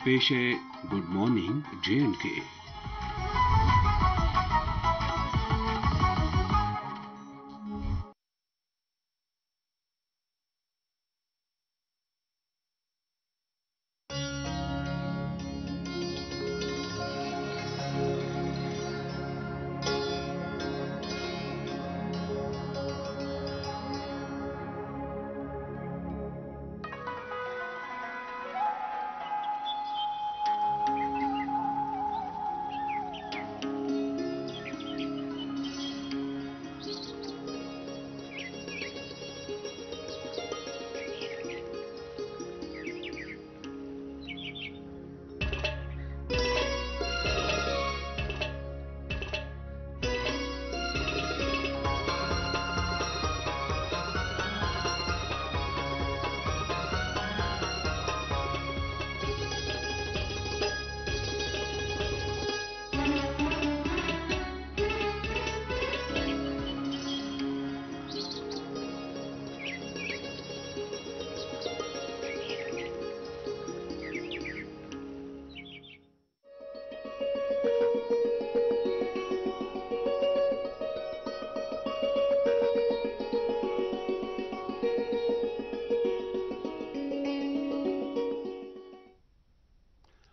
पेश है good morning J&K।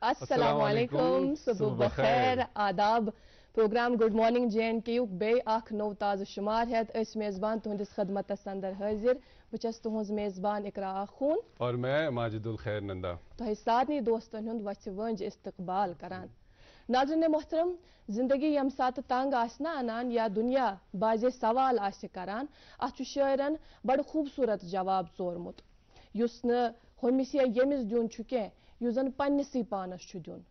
अस्सलामुअलैकुम, सुबह बखैर, आदाब। प्रोग्राम गुड मॉर्निंग J&K युक बे अख नौ ताज़ शुमार हेत अस मेज़बान तुहंदिस खदमतस अंदर हाजिर बचस तुहंज मेज़बान इकरा आखून और मैं माजिदुल खैर नंदा तोह सारनी दोस्तन हुंद वच वंज इस्तकबाल करान। नाज़रीन मोहतरम, जिंदगी यम सात तंग आसना अनान या दुनिया बाजे सवाल आसे करान अच शायरन बड़ खूबसूरत जवाब जोरमुत युस न होमिस या यमिस दुन छुके यु जन पन्निसी पानस छु दुन।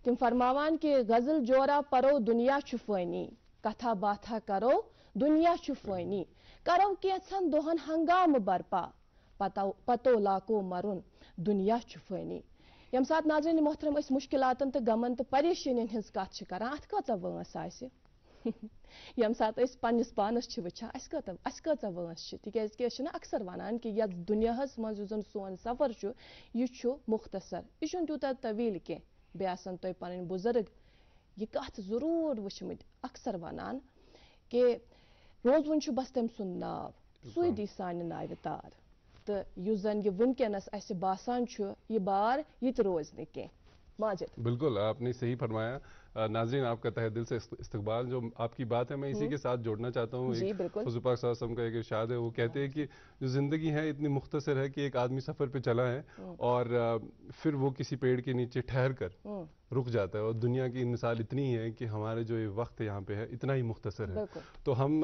तिम फरमावान कि गजल जोरा परो दुनिया छु फानी, कथा बाथा करो दुनिया छु फानी, करो केछन दोहन हंगाम बरपा, पतो लाको मरुन दुनिया छु फानी। यम सात नाज़रीन मोहतरम अस मुश्किलातन तो गमन तो परेशानियन हिंज कथ छ करान अथ कचा वंस आसे यम सात अस पन्निस पानस छ वचा अस कचा वंस छ तिकेज के छ ना अक्सर वनान कि यत दुनियाहस मज जुन सोन सफर छु यु छु मुख्तसर यु छु तूता तवील के बेसन तो पन बुजुर्ग ये कथ जरूर वचमत अक्सर वनान कि रोज वन छु बस तम सुन नाव सुई दी सान नाव तार तो युस जन ये वनकनस अस बासान छु ये बार यत रोज न के माजिद। बिल्कुल आपने सही फरमाया। नाज़रीन आपका तहे दिल से इस्तकबाल। जो आपकी बात है मैं इसी के साथ जोड़ना चाहता हूँ। जी बिल्कुल। हुज़ूर पाक सल्लल्लाहु अलैहि वसल्लम का एक इरशाद है, वो कहते हैं कि जो ज़िंदगी है इतनी मुख्तसर है कि एक आदमी सफ़र पे चला है और फिर वो किसी पेड़ के नीचे ठहर कर रुक जाता है और दुनिया की मिसाल इतनी है कि हमारे जो ये वक्त यहाँ पे है इतना ही मुख्तसर है। तो हम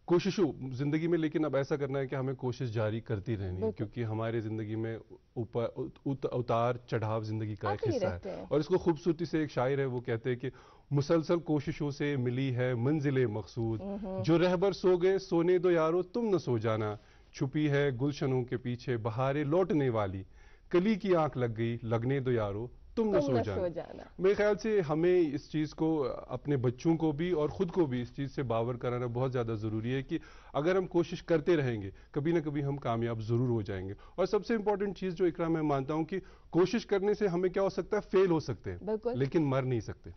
कोशिशों ज़िंदगी में, लेकिन अब ऐसा करना है कि हमें कोशिश जारी करती रहनी है क्योंकि हमारे ज़िंदगी में उतार चढ़ाव ज़िंदगी का एक हिस्सा है। और इसको खूबसूरती से एक शायर है, वो कहते हैं कि मुसलसल कोशिशों से मिली है मंजिले मकसूद, जो रहबर सो गए सोने दो यारो तुम न सो जाना, छुपी है गुलशनों के पीछे बहारे लौटने वाली, कली की आंख लग गई लगने दो यारो तुम न सो जाना। मेरे ख्याल से हमें इस चीज़ को अपने बच्चों को भी और ख़ुद को भी इस चीज़ से बावर कराना बहुत ज़्यादा ज़रूरी है कि अगर हम कोशिश करते रहेंगे कभी ना कभी हम कामयाब ज़रूर हो जाएंगे। और सबसे इम्पोर्टेंट चीज़ जो इकरा मैं मानता हूँ कि कोशिश करने से हमें क्या हो सकता है, फेल हो सकते हैं लेकिन मर नहीं सकते।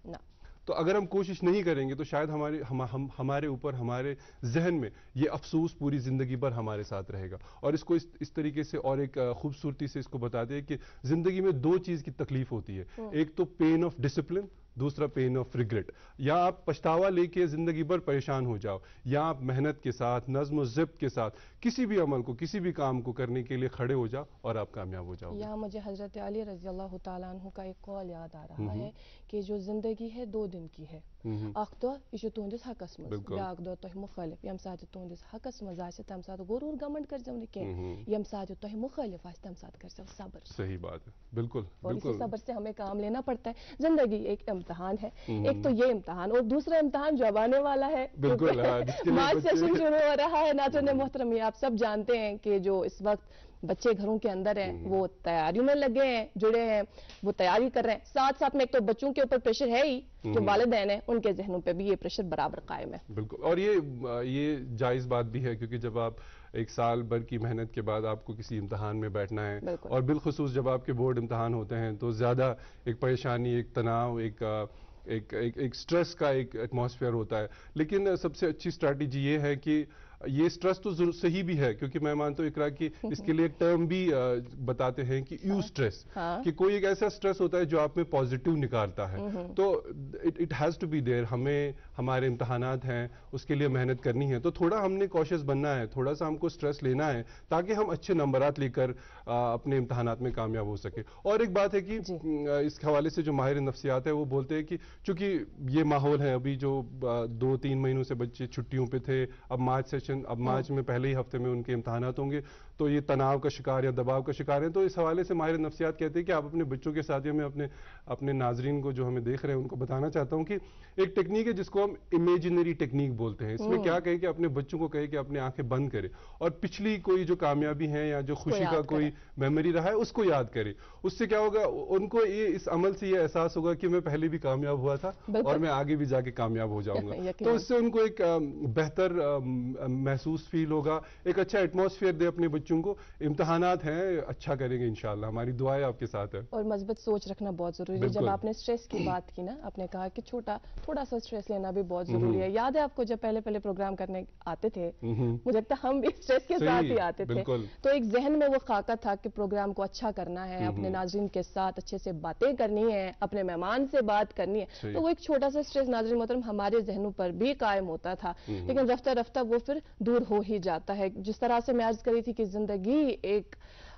तो अगर हम कोशिश नहीं करेंगे तो शायद हमारे ऊपर, हमारे जहन में ये अफसोस पूरी ज़िंदगी भर हमारे साथ रहेगा। और इसको इस तरीके से और एक खूबसूरती से इसको बता दें कि ज़िंदगी में दो चीज़ की तकलीफ होती है, एक तो पेन ऑफ डिसिप्लिन, दूसरा पेन ऑफ रिग्रेट। या आप पछतावा लेके ज़िंदगी भर परेशान हो जाओ, या आप मेहनत के साथ नज़्म ज़ब्त के साथ किसी भी अमल को, किसी भी काम को करने के लिए खड़े हो जाओ और आप कामयाब हो जाओ। यहाँ मुझे हज़रत अली रज़ी अल्लाह तआला अन्हु का एक कौल याद आ रहा है कि जो ज़िंदगी है 2 दिन की है, अख दो यह तुंदिस हकस मज, ब्याक दो तुह मुखालिफ, यम साथ तुंदिस हकस मज आसे तम साथ गुरूर गमंड कर जम के, यम साथ तुह मुखालिफ आसे तम साथ कर जम सब्र। सही बात है, बिल्कुल। और इसी सब्र से हमें काम लेना पड़ता है। जिंदगी एक इम्तिहान है, एक तो ये इम्तिहान और दूसरा इम्तिहान जो अब आने वाला है, बिल्कुल मार्च सेशन शुरू हो रहा है। नाज़रीन मोहतरम, आप सब जानते हैं कि जो इस वक्त बच्चे घरों के अंदर हैं, वो तैयारियों में लगे हैं, जुड़े हैं, वो तैयारी कर रहे हैं, साथ साथ में एक तो बच्चों के ऊपर प्रेशर है ही, जो वालिदैन हैं उनके जहनों पे भी ये प्रेशर बराबर कायम है। बिल्कुल, और ये जायज़ बात भी है, क्योंकि जब आप एक साल भर की मेहनत के बाद आपको किसी इम्तिहान में बैठना है, और बिलखुसूस जब आपके बोर्ड इम्तिहान होते हैं, तो ज़्यादा एक परेशानी, एक तनाव, एक स्ट्रेस का एक एटमॉस्फेयर होता है। लेकिन सबसे अच्छी स्ट्रैटेजी ये है कि ये स्ट्रेस तो जरूर सही भी है, क्योंकि मैं मानता हूँ इकरा कि इसके लिए एक टर्म भी बताते हैं कि यू स्ट्रेस, कि कोई एक ऐसा स्ट्रेस होता है जो आप में पॉजिटिव निकालता है। तो it has to be there. हमें हमारे इम्तहानात हैं, उसके लिए मेहनत करनी है, तो थोड़ा हमने कॉशियस बनना है, थोड़ा सा हमको स्ट्रेस लेना है, ताकि हम अच्छे नंबरात लेकर अपने इम्तहानात में कामयाब हो सके। और एक बात है कि इस हवाले से जो माहिर नफ्सियात है वो बोलते हैं कि चूंकि ये माहौल है, अभी जो 2-3 महीनों से बच्चे छुट्टियों पे थे, अब मार्च में पहले ही हफ्ते में उनके इम्तहानात होंगे, तो ये तनाव का शिकार या दबाव का शिकार है। तो इस हवाले से माहिर नफ्सियात कहते हैं कि आप अपने बच्चों के साथ, या मैं अपने नाजरीन को जो हमें देख रहे हैं उनको बताना चाहता हूँ कि एक टेक्निक है जिसको हम इमेजिनरी टेक्निक बोलते हैं। इसमें क्या कहें कि अपने बच्चों को कहे कि अपनी आंखें बंद करें और पिछली कोई जो कामयाबी है या जो खुशी का कोई मेमोरी रहा है उसको याद करें। उससे क्या होगा, उनको इस अमल से ये एहसास होगा कि मैं पहले भी कामयाब हुआ था और मैं आगे भी जाके कामयाब हो जाऊंगा। तो इससे उनको एक बेहतर महसूस फील होगा, एक अच्छा एटमॉस्फेयर दे अपने बच्चों को। इम्तहानात हैं, अच्छा करेंगे इंशाल्लाह, हमारी दुआएं आपके साथ है। और मजबूत सोच रखना बहुत जरूरी है। जब आपने स्ट्रेस की बात की ना, आपने कहा कि थोड़ा सा स्ट्रेस लेना भी बहुत जरूरी है। याद है आपको जब पहले प्रोग्राम करने आते थे, मुझे लगता है हम भी स्ट्रेस के साथ ही आते थे, तो एक जहन में वो खाका था कि प्रोग्राम को अच्छा करना है, अपने नाजरीन के साथ अच्छे से बातें करनी है, अपने मेहमान से बात करनी है, तो वो एक छोटा सा स्ट्रेस नाजरीन मोहतरम हमारे जहनों पर भी कायम होता था। लेकिन रफ्ता रफ्ता वो फिर दूर हो ही जाता है। जिस तरह से मैं अर्ज करी थी कि जिंदगी एक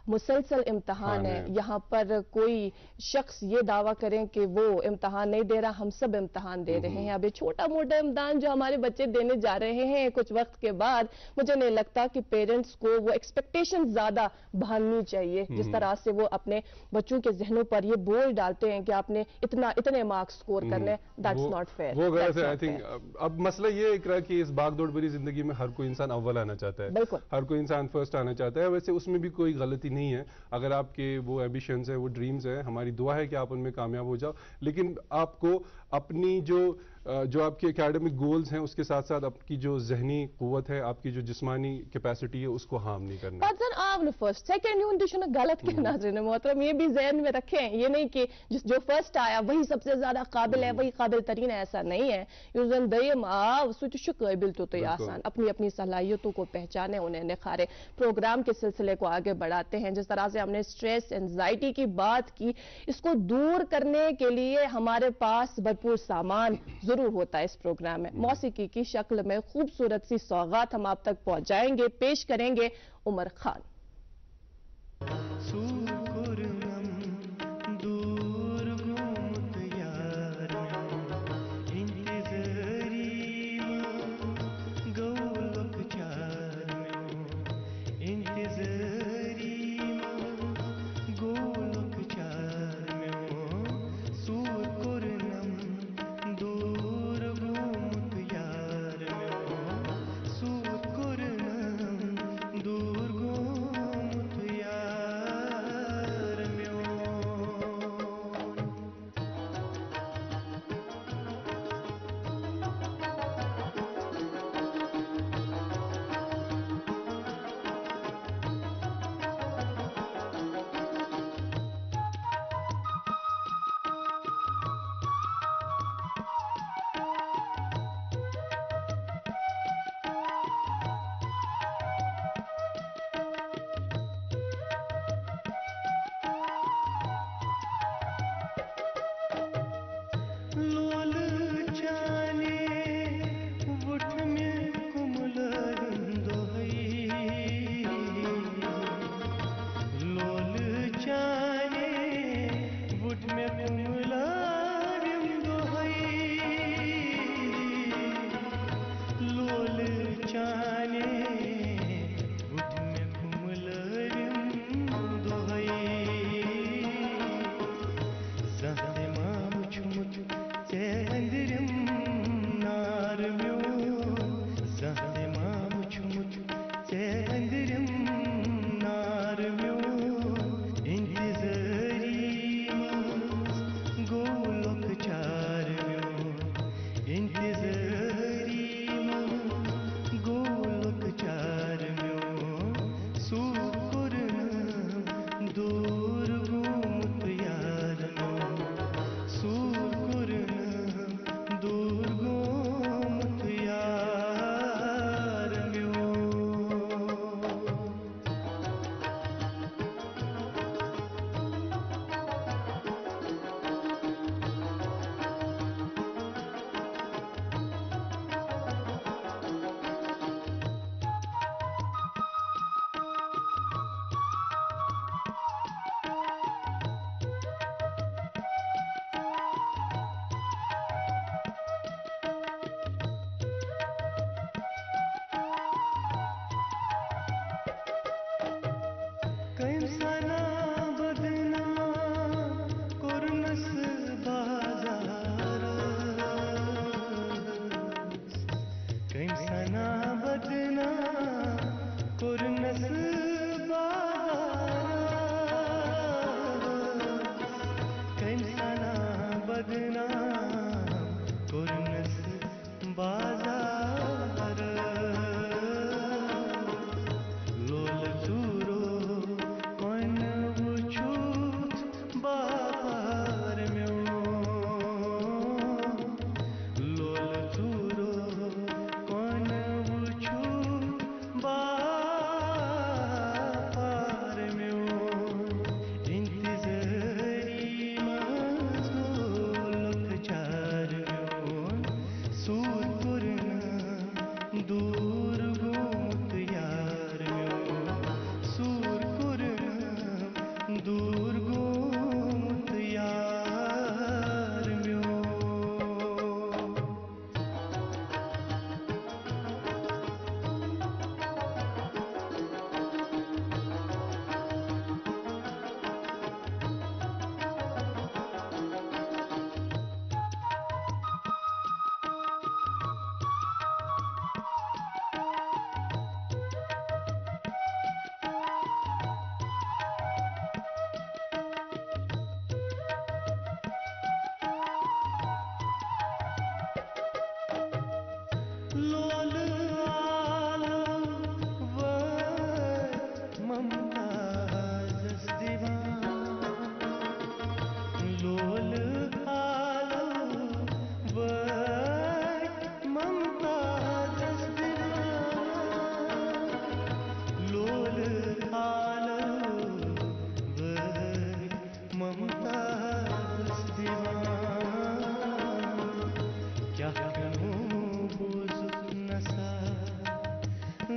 मुसलसल इम्तहान है, यहाँ पर कोई शख्स ये दावा करें कि वो इम्तहान नहीं दे रहा, हम सब इम्तहान दे रहे हैं। अब ये छोटा मोटा इम्तहान जो हमारे बच्चे देने जा रहे हैं कुछ वक्त के बाद, मुझे नहीं लगता कि पेरेंट्स को वो एक्सपेक्टेशन ज्यादा बांधनी चाहिए जिस तरह से वो अपने बच्चों के जहनों पर ये बोझ डालते हैं कि आपने इतने मार्क्स स्कोर करने। That's not fair. वो गलत है। आई थिंक अब मसला ये है कि इस भागदौड़ भरी जिंदगी में हर कोई इंसान अव्वल आना चाहता है, हर कोई इंसान फर्स्ट आना चाहता है। वैसे उसमें भी कोई गलती नहीं है, अगर आपके वो एम्बिशंस है, वो ड्रीम्स है, हमारी दुआ है कि आप उनमें कामयाब हो जाओ। लेकिन आपको अपनी जो आपके एकेडमिक गोल्स हैं उसके साथ साथ आपकी जो जहनी कुव्वत है, आपकी जो जिस्मानी कैपेसिटी है, उसको हार्म नहीं करना। आप फर्स्ट सेकंड यून गलत के नाज़रीन मोहतरम ये भी ज़हन में रखें। ये नहीं कि जो फर्स्ट आया वही सबसे ज्यादा काबिल है, वही काबिल तरीन है, ऐसा नहीं है। यूजन दयम आव सुच काबिल तो आसान, अपनी अपनी सलाहियतों को पहचाने, उन्हें निखारे, प्रोग्राम के सिलसिले को आगे बढ़ाते हैं। जिस तरह से हमने स्ट्रेस एंजाइटी की बात की, इसको दूर करने के लिए हमारे पास भरपूर सामान जरूर होता है। इस प्रोग्राम में मौसीकी की शक्ल में खूबसूरत सी सौगात हम आप तक पहुंचाएंगे, पेश करेंगे उमर खान।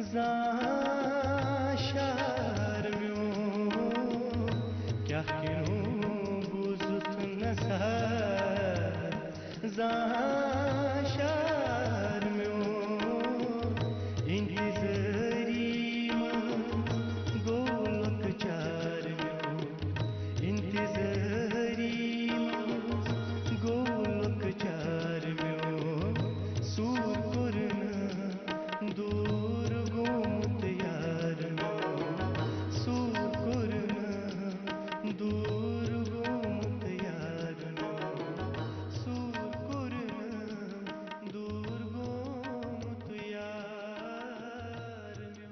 زان شرمیو کیا کنو بوزت نظر زان شرمیو انتظاری من گولت چارمیو انتظاری من گولت چارمیو سور کرنا دور گومت یارمیو سور کرنا دور گومت یارمیو سور کرنا دور گومت یارمیو.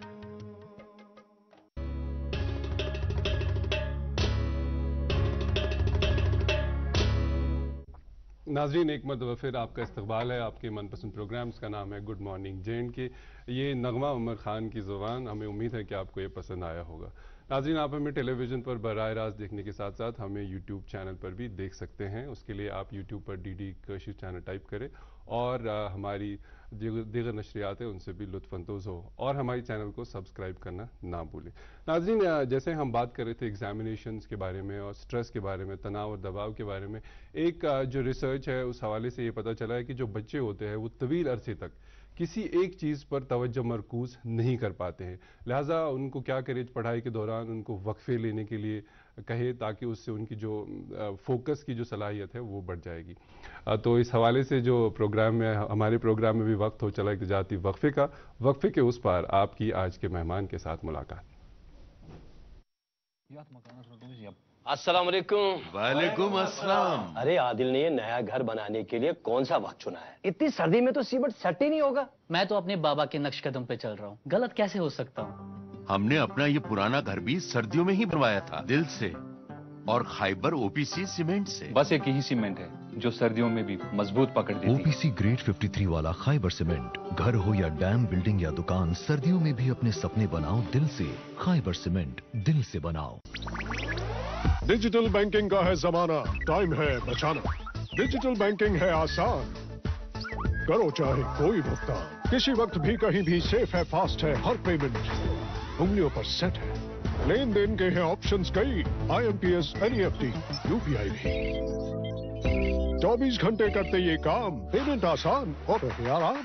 नाजरीन, एक मरतबा फिर आपका इस्तकबाल है आपके मनपसंद प्रोग्राम्स का नाम है गुड मॉर्निंग जे के। ये नगमा उमर खान की ज़ुबान, हमें उम्मीद है कि आपको ये पसंद आया होगा। नाजरीन, आप हमें टेलीविज़न पर बराह रास्त देखने के साथ साथ हमें यूट्यूब चैनल पर भी देख सकते हैं। उसके लिए आप यूट्यूब पर DD कशिश चैनल टाइप करें और हमारी दीगर नशरियात हैं उनसे भी लुत्फ़अंदोज़ हो और हमारे चैनल को सब्सक्राइब करना ना भूलें। नाज़रीन, जैसे हम बात कर रहे थे एग्जामिनेशंस के बारे में और स्ट्रेस के बारे में, तनाव और दबाव के बारे में, एक जो रिसर्च है उस हवाले से ये पता चला है कि जो बच्चे होते हैं वो तवील अरसे तक किसी एक चीज़ पर तवज्जो मरकूज़ नहीं कर पाते हैं। लिहाजा उनको क्या करें, पढ़ाई के दौरान उनको वक्फे लेने के लिए कहे ताकि उससे उनकी जो फोकस की जो सलाहियत है वो बढ़ जाएगी। तो इस हवाले से जो प्रोग्राम में हमारे प्रोग्राम में भी वक्त हो चला एक जाती वक्फे का, वक्फे के उस पार आपकी आज के मेहमान के साथ मुलाकात। अस्सलाम वालेकुम। वालेकुम अस्सलाम। अरे आदिल ने ये नया घर बनाने के लिए कौन सा वक्त चुना है? इतनी सर्दी में तो सीमेंट सेट ही नहीं होगा। मैं तो अपने बाबा के नक्श कदम पे चल रहा हूँ, गलत कैसे हो सकता हूँ? हमने अपना ये पुराना घर भी सर्दियों में ही बनवाया था, दिल से और खाइबर OPC सीमेंट से। बस एक ही सीमेंट है जो सर्दियों में भी मजबूत पकड़ देती है। OPC ग्रेड 53 वाला खाइबर सीमेंट, घर हो या डैम, बिल्डिंग या दुकान, सर्दियों में भी अपने सपने बनाओ दिल से। खाइबर सीमेंट, दिल से बनाओ। डिजिटल बैंकिंग का है जमाना, टाइम है बचाना। डिजिटल बैंकिंग है आसान, करो चाहे कोई भुगतान, किसी वक्त भी कहीं भी, सेफ है, फास्ट है, हर पेमेंट उंगलियों पर सेट है। लेन देन के हैं ऑप्शंस कई, IMPS, NEFT, UPI भी। 24 घंटे करते ये काम, पेमेंट आसान और रहे आराम।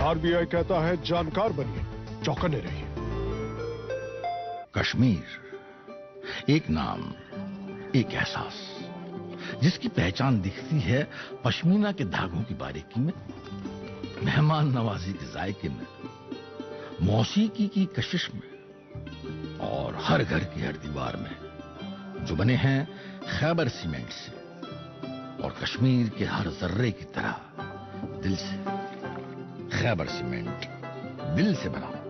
RBI कहता है जानकार बनिए, चौकन्ने रहिए। कश्मीर, एक नाम, एक एहसास, जिसकी पहचान दिखती है पश्मीना के धागों की बारीकी में, मेहमान नवाजी के जायके में, मौसीकी की कशिश में और हर घर की हर दीवार में, जो बने हैं खैबर सीमेंट से और कश्मीर के हर जर्रे की तरह दिल से। खैबर सीमेंट, दिल से बनाओ।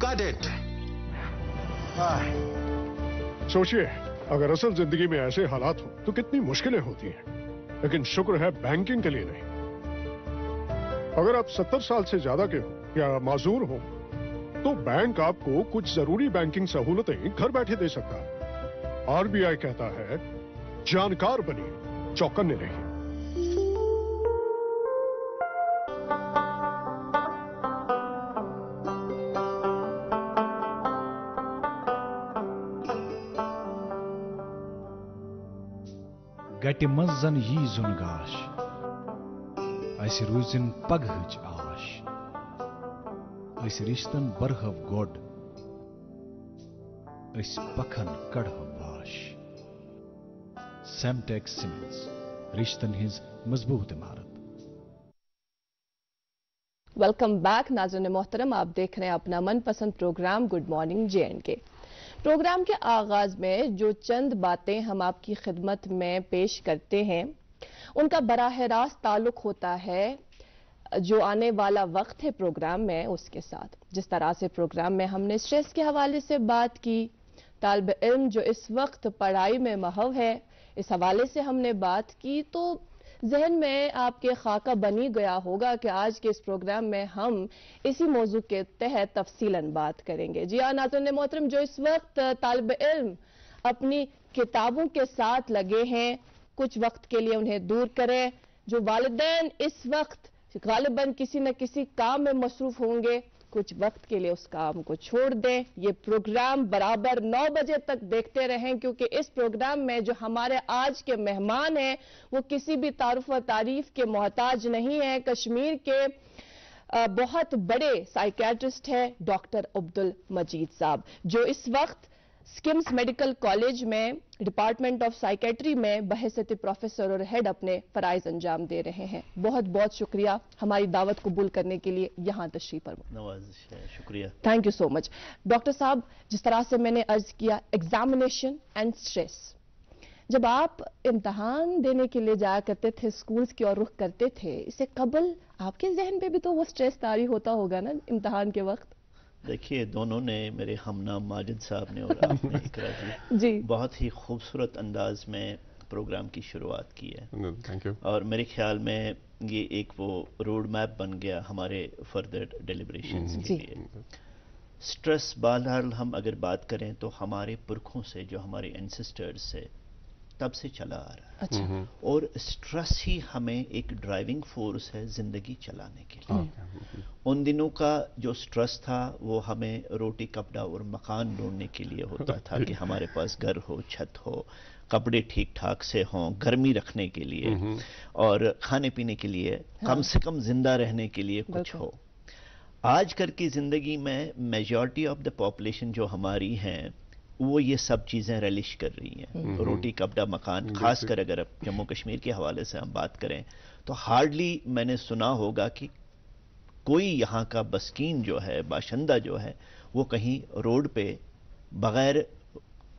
Got it. सोचिए, अगर असल जिंदगी में ऐसे हालात हो तो कितनी मुश्किलें होती हैं, लेकिन शुक्र है बैंकिंग के लिए नहीं। अगर आप 70 साल से ज्यादा के हो या माजूर हो तो बैंक आपको कुछ जरूरी बैंकिंग सहूलतें घर बैठे दे सकता है। RBI कहता है जानकार बनिए, चौकन्ने रहिए। गटि मंज जन यी जुन गाश, अस रूजिन पगहच आश, अस रिश्तन बरहव गोड, अस पखन कड़हव वाश। सेमटेक्स सीमेंट्स, रिश्तन हिज मजबूत इमारत। वेलकम बैक नाज़रीन मोहतरम, आप देख रहे हैं अपना मनपसंद programme good morning JNK। Programme के आगाज में जो चंद बातें हम आपकी खिदमत में पेश करते हैं उनका बराह रास्त ताल्लुक होता है जो आने वाला वक्त है प्रोग्राम में उसके साथ। जिस तरह से प्रोग्राम में हमने स्ट्रेस के हवाले से बात की, तालिब इल्म जो इस वक्त पढ़ाई में महव है, इस हवाले से हमने बात की, तो जहन में आपके खाका बनी गया होगा कि आज के इस प्रोग्राम में हम इसी मौजू के तहत तफसीलन बात करेंगे। जी हाँ नाज़रीन मोहतरम, जो इस वक्त तालिब इल्म अपनी किताबों के साथ लगे हैं, कुछ वक्त के लिए उन्हें दूर करें, जो वालिदैन इस वक्त गालिबन किसी न किसी काम में मसरूफ होंगे, कुछ वक्त के लिए उस काम को छोड़ दें। ये प्रोग्राम बराबर 9 बजे तक देखते रहें, क्योंकि इस प्रोग्राम में जो हमारे आज के मेहमान हैं वो किसी भी तारुफ व तारीफ के मोहताज नहीं है। कश्मीर के बहुत बड़े साइकियाट्रिस्ट हैं डॉक्टर अब्दुल मजीद साहब, जो इस वक्त स्किम्स मेडिकल कॉलेज में डिपार्टमेंट ऑफ साइकेट्री में बहैसियत प्रोफेसर और हेड अपने फराइज अंजाम दे रहे हैं। बहुत बहुत शुक्रिया हमारी दावत कबूल करने के लिए यहाँ तशरीफ फरमा। नवाज़िश है, शुक्रिया। Thank you so much. Doctor साहब, जिस तरह से मैंने अर्ज किया, एग्जामिनेशन एंड स्ट्रेस, जब आप इम्तहान देने के लिए जाया करते थे, स्कूल्स की ओर रुख करते थे, इससे कबल आपके जहन पे भी तो वो स्ट्रेस तारी होता होगा ना इम्तहान के वक्त? देखिए, दोनों ने, मेरे हमनाम माजिद साहब ने और आपने इकरा जी बहुत ही खूबसूरत अंदाज में प्रोग्राम की शुरुआत की है। Thank you. और मेरे ख्याल में ये एक वो रोड मैप बन गया हमारे फर्दर डेलिब्रेशंस के लिए। स्ट्रेस, बहरहाल हम अगर बात करें तो हमारे पुरखों से, जो हमारे एंसेस्टर्स से तब से चला आ रहा है। अच्छा। और स्ट्रेस ही हमें एक ड्राइविंग फोर्स है जिंदगी चलाने के लिए। उन दिनों का जो स्ट्रेस था वो हमें रोटी कपड़ा और मकान ढूंढने के लिए होता था कि हमारे पास घर हो, छत हो, कपड़े ठीक ठाक से हों, गर्मी रखने के लिए और खाने पीने के लिए, कम से कम जिंदा रहने के लिए कुछ हो। आजकल की जिंदगी में मेजॉरिटी ऑफ द पॉपुलेशन जो हमारी है वो ये सब चीजें रिलिश कर रही हैं। रोटी कपड़ा मकान, खासकर अगर अब जम्मू कश्मीर के हवाले से हम बात करें तो हार्डली मैंने सुना होगा कि कोई यहाँ का बस्कीन जो है, बाशिंदा जो है, वो कहीं रोड पे बगैर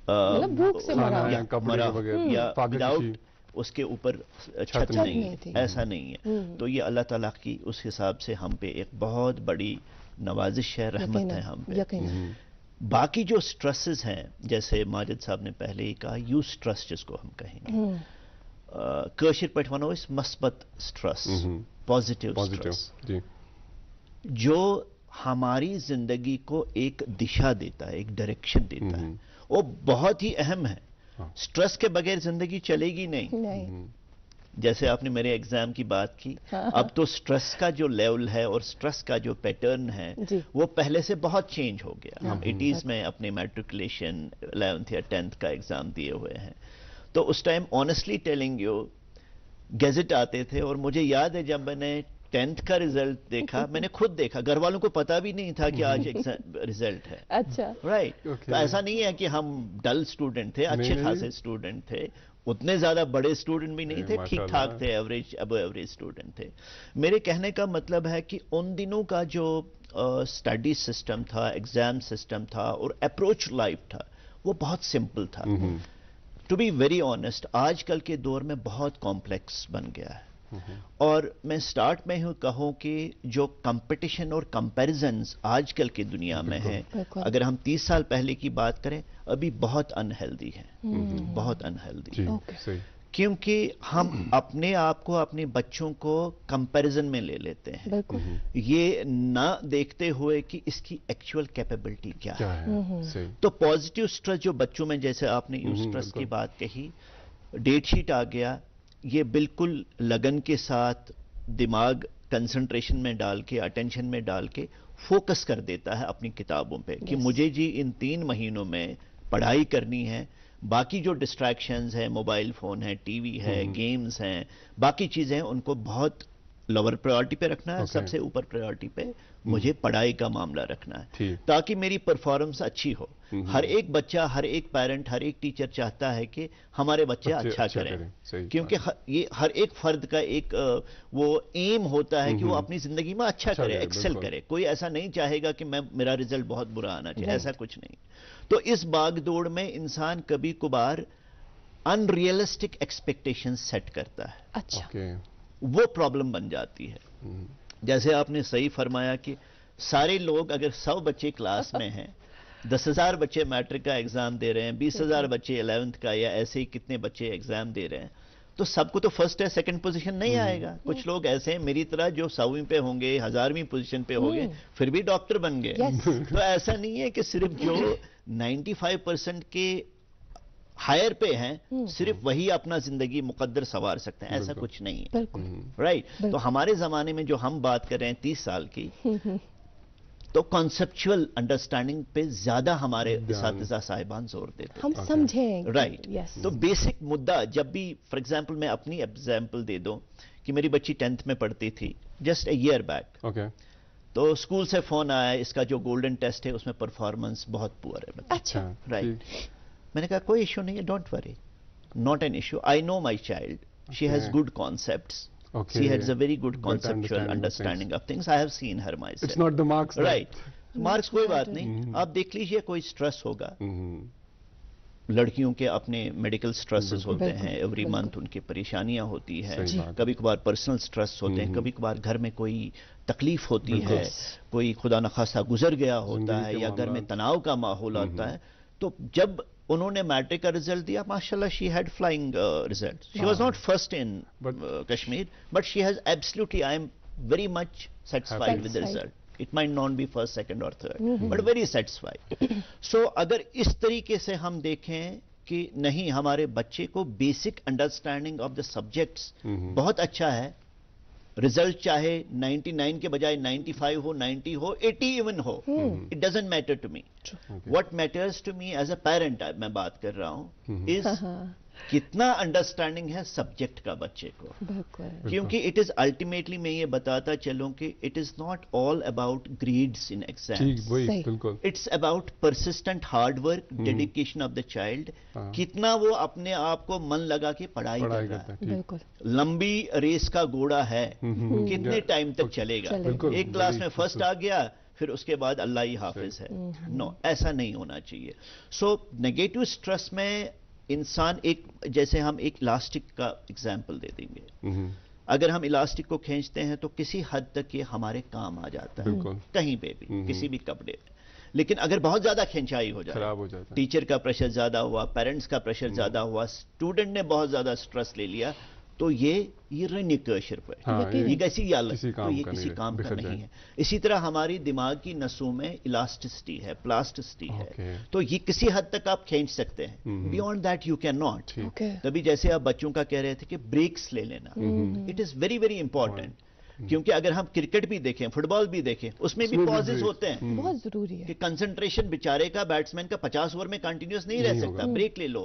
भूख से मरा या विदाउट उसके ऊपर छत नहीं है, ऐसा नहीं है। तो ये अल्लाह ताला की उस हिसाब से हम पे एक बहुत बड़ी नवाजिश है, रहमत है हम पे। बाकी जो स्ट्रेसेस हैं, जैसे माजिद साहब ने पहले ही कहा, यू स्ट्रेस जिसको हम कहेंगे, कर्शिर पे वनो इस मस्बत स्ट्रेस, पॉजिटिव स्ट्रेस, जो हमारी जिंदगी को एक दिशा देता है, एक डायरेक्शन देता है, वो बहुत ही अहम है। स्ट्रेस के बगैर जिंदगी चलेगी नहीं। जैसे आपने मेरे एग्जाम की बात की, अब तो स्ट्रेस का जो लेवल है और स्ट्रेस का जो पैटर्न है वो पहले से बहुत चेंज हो गया। हम 80s में अपने मैट्रिकुलेशन 11th या 10th का एग्जाम दिए हुए हैं, तो उस time honestly telling you gadget आते थे, और मुझे याद है जब मैंने 10th का रिजल्ट देखा, मैंने खुद देखा, घर वालों को पता भी नहीं था कि आज रिजल्ट है। अच्छा, राइट। तो ऐसा नहीं है कि हम डल स्टूडेंट थे, अच्छे खासे स्टूडेंट थे, उतने ज्यादा बड़े स्टूडेंट भी नहीं थे, ठीक ठाक थे, एवरेज अबव एवरेज स्टूडेंट थे। मेरे कहने का मतलब है कि उन दिनों का जो स्टडी सिस्टम था, एग्जाम सिस्टम था और अप्रोच लाइफ था, वो बहुत सिंपल था। टू बी वेरी ऑनेस्ट, आजकल के दौर में बहुत कॉम्प्लेक्स बन गया है। और मैं स्टार्ट में ही कहूं कि जो कंपटीशन और कंपैरिजन्स आजकल की दुनिया में है, अगर हम 30 साल पहले की बात करें, अभी बहुत अनहेल्दी है, बहुत अनहेल्दी है। क्योंकि हम अपने आप को, अपने बच्चों को कंपैरिजन में ले लेते हैं, ये ना देखते हुए कि इसकी एक्चुअल कैपेबिलिटी क्या है। तो पॉजिटिव स्ट्रेस जो बच्चों में, जैसे आपने यू स्ट्रेस की बात कही, डेट शीट आ गया, ये बिल्कुल लगन के साथ दिमाग कंसंट्रेशन में डाल के, अटेंशन में डाल के फोकस कर देता है अपनी किताबों पे कि मुझे जी इन 3 महीनों में पढ़ाई करनी है। बाकी जो डिस्ट्रैक्शंस है, मोबाइल फोन है, टीवी है, गेम्स हैं, बाकी चीजें हैं, उनको बहुत लोअर प्रायोरिटी पे रखना है। सबसे ऊपर प्रायोरिटी पे मुझे पढ़ाई का मामला रखना है, ताकि मेरी परफॉर्मेंस अच्छी हो। हर एक बच्चा, हर एक पेरेंट, हर एक टीचर चाहता है कि हमारे बच्चे अच्छा करें, क्योंकि ये हर एक फर्द का एक वो एम होता है कि वो अपनी जिंदगी में अच्छा करे, एक्सेल करे। कोई ऐसा नहीं चाहेगा कि मेरा रिजल्ट बहुत बुरा आना चाहिए, ऐसा कुछ नहीं। तो इस भागदौड़ में इंसान कभी कभार अनरियलिस्टिक एक्सपेक्टेशन सेट करता है। अच्छा, वो प्रॉब्लम बन जाती है। जैसे आपने सही फरमाया कि सारे लोग, अगर 100 बच्चे क्लास में हैं, 10,000 बच्चे मैट्रिक का एग्जाम दे रहे हैं, 20,000 बच्चे 11th का, या ऐसे ही कितने बच्चे एग्जाम दे रहे हैं, तो सबको तो फर्स्ट या सेकंड पोजीशन नहीं आएगा। कुछ लोग ऐसे हैं मेरी तरह जो 100वीं पे होंगे, 1000वीं पोजीशन पे होंगे, फिर भी डॉक्टर बन गए। तो ऐसा नहीं है कि सिर्फ जो 95% के हायर पे हैं, सिर्फ वही अपना जिंदगी मुकद्दर संवार सकते हैं, ऐसा कुछ नहीं है, राइट? तो हमारे जमाने में जो हम बात कर रहे हैं 30 साल की, तो कॉन्सेप्चुअल अंडरस्टैंडिंग पे ज्यादा हमारे इसातिज़ा साहिबान जोर देते हैं, हम समझें, राइट? तो बेसिक मुद्दा, जब भी फॉर एग्जांपल मैं अपनी एग्जांपल दे दूं कि मेरी बच्ची 10th में पढ़ती थी जस्ट अ ईयर बैक, तो स्कूल से फोन आया, इसका जो गोल्डन टेस्ट है उसमें परफॉर्मेंस बहुत पुअर है। अच्छा, राइट? मैंने कहा कोई इशू नहीं है, don't worry, not an issue, I know my child, she has good concepts, she has a very good conceptual understanding of things. I have seen her myself. It's not the marks, right? Marks कोई बात नहीं, आप देख लीजिए कोई stress होगा, लड़कियों के अपने मेडिकल स्ट्रेसेस होते हैं, एवरी मंथ उनकी परेशानियां होती है, कभी कभार पर्सनल स्ट्रेस होते हैं, कभी कभार घर में कोई तकलीफ होती है, कोई खुदा न खास्ता गुजर गया होता है, या घर में तनाव का माहौल आता है। तो जब उन्होंने मैट्रिक का रिजल्ट दिया, माशाल्लाह she had flying result, she was not first in Kashmir, but she has absolutely, I am very much satisfied with the result, it might not be first, second or third, but very satisfied. So अगर इस तरीके से हम देखें कि नहीं, हमारे बच्चे को basic understanding of the subjects बहुत अच्छा है, रिजल्ट चाहे 99 के बजाय 95 हो, 90 हो, 80 इवन हो, it doesn't matter to me. What matters to me as a parent, मैं बात कर रहा हूं, इज कितना अंडरस्टैंडिंग है सब्जेक्ट का बच्चे को, क्योंकि इट इज अल्टीमेटली, मैं ये बताता चलूं कि it is not all about grades in exam, it's about persistent hard work, dedication of the child, कितना वो अपने आप को मन लगा के पढ़ाई कर रहा है। लंबी रेस का घोड़ा है, कितने टाइम तक चलेगा, एक क्लास में फर्स्ट आ गया फिर उसके बाद अल्लाह ही हाफिज है, नो, ऐसा नहीं होना चाहिए। सो नेगेटिव स्ट्रेस में इंसान, एक जैसे हम एक इलास्टिक का एग्जाम्पल दे देंगे, अगर हम इलास्टिक को खींचते हैं तो किसी हद तक ये हमारे काम आ जाता है, कहीं पे भी, किसी भी कपड़े में, लेकिन अगर बहुत ज्यादा खिंचाई हो जाए, खराब हो जाता है, टीचर का प्रेशर ज्यादा हुआ, पेरेंट्स का प्रेशर ज्यादा हुआ, स्टूडेंट ने बहुत ज्यादा स्ट्रेस ले लिया, तो ये रनिकर्शर पर, ये कैसी तो ये किसी काम का नहीं है। इसी तरह हमारी दिमाग की नसों में इलास्टिसिटी है, प्लास्टिसिटी है, तो ये किसी हद तक आप खींच सकते हैं, beyond that you can not. तभी जैसे आप बच्चों का कह रहे थे कि ब्रेक्स ले लेना, it is very very important, क्योंकि अगर हम क्रिकेट भी देखें, फुटबॉल भी देखें, उसमें भी पॉजेस होते हैं, बहुत जरूरी है कि कंसंट्रेशन बेचारे का, बैट्समैन का 50 ओवर में कंटिन्यूअस नहीं रह सकता, ब्रेक ले लो,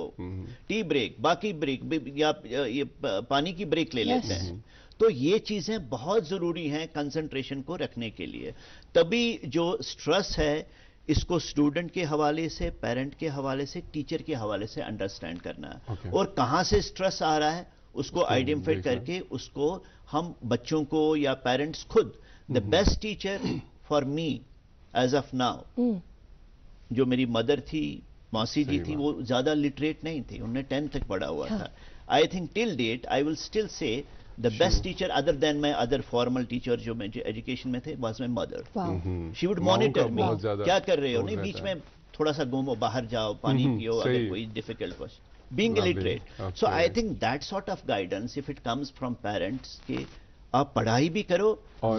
टी ब्रेक, बाकी ब्रेक, या ये पानी की ब्रेक ले लेते हैं। तो ये चीजें बहुत जरूरी हैं कंसंट्रेशन को रखने के लिए। तभी जो स्ट्रेस है, इसको स्टूडेंट के हवाले से, पेरेंट के हवाले से, टीचर के हवाले से अंडरस्टैंड करना है, और कहां से स्ट्रेस आ रहा है उसको आइडेंटिफाई करके उसको हम बच्चों को या पेरेंट्स खुद, the best teacher for me as of now, जो मेरी मदर थी, मौसी जी थी, वो ज्यादा लिटरेट नहीं थी, उन्होंने 10th तक पढ़ा हुआ था। I think till date I will still say the best teacher other than my other formal teacher जो मैं एजुकेशन में थे, was my mother. She would monitor me, क्या कर रहे हो, नहीं बीच में थोड़ा सा घूमो, बाहर जाओ, पानी पियो, अगर कोई difficult question, being illiterate. So I think that sort of guidance, if it comes from parents, कि आप पढ़ाई भी करो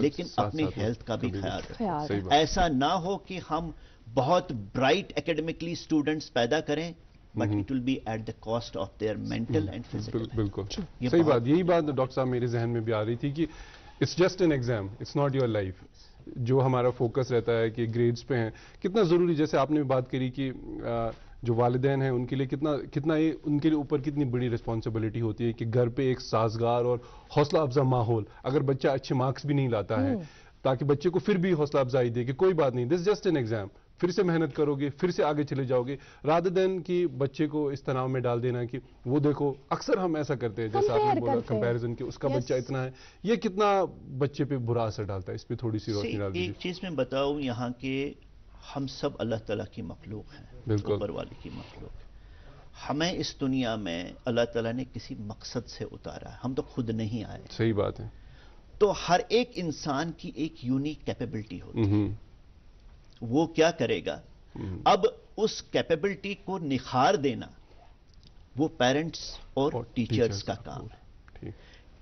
लेकिन अपनी हेल्थ का भी ख्याल रखो। ऐसा ना हो कि हम बहुत ब्राइट एकेडमिकली स्टूडेंट्स पैदा करें, but it will be at the cost of their mental and physical. बिल्कुल सही बात, यही बात डॉक्टर साहब मेरे जहन में भी आ रही थी कि it's just an exam, it's not your life. जो हमारा फोकस रहता है कि ग्रेड्स पे हैं, कितना जरूरी, जैसे आपने भी बात करी कि जो वालिदैन हैं उनके लिए कितना ये उनके लिए ऊपर कितनी बड़ी रिस्पॉन्सिबिलिटी होती है कि घर पे एक साजगार और हौसला अफजा माहौल, अगर बच्चा अच्छे मार्क्स भी नहीं लाता है, ताकि बच्चे को फिर भी हौसला अफजाई दे कि कोई बात नहीं, दिस जस्ट एन एग्जाम, फिर से मेहनत करोगे, फिर से आगे चले जाओगे, रादर देन कि बच्चे को इस तनाव में डाल देना कि वो देखो, अक्सर हम ऐसा करते हैं, जैसा आपने बोला कंपैरिजन कि उसका बच्चा इतना है, ये कितना बच्चे पे बुरा असर डालता है, इस पे थोड़ी सी रोशनी डाल दीजिए। एक चीज मैं बताऊं, यहाँ के हम सब अल्लाह ताला की मखलूक हैं, ऊपर वाले की मखलूक। हमें इस दुनिया में अल्लाह ताला ने किसी मकसद से उतारा है, हम तो खुद नहीं आए। सही बात है। तो हर एक इंसान की एक यूनिक कैपेबिलिटी होती है, वो क्या करेगा, अब उस कैपेबिलिटी को निखार देना वो पेरेंट्स और टीचर्स का काम है।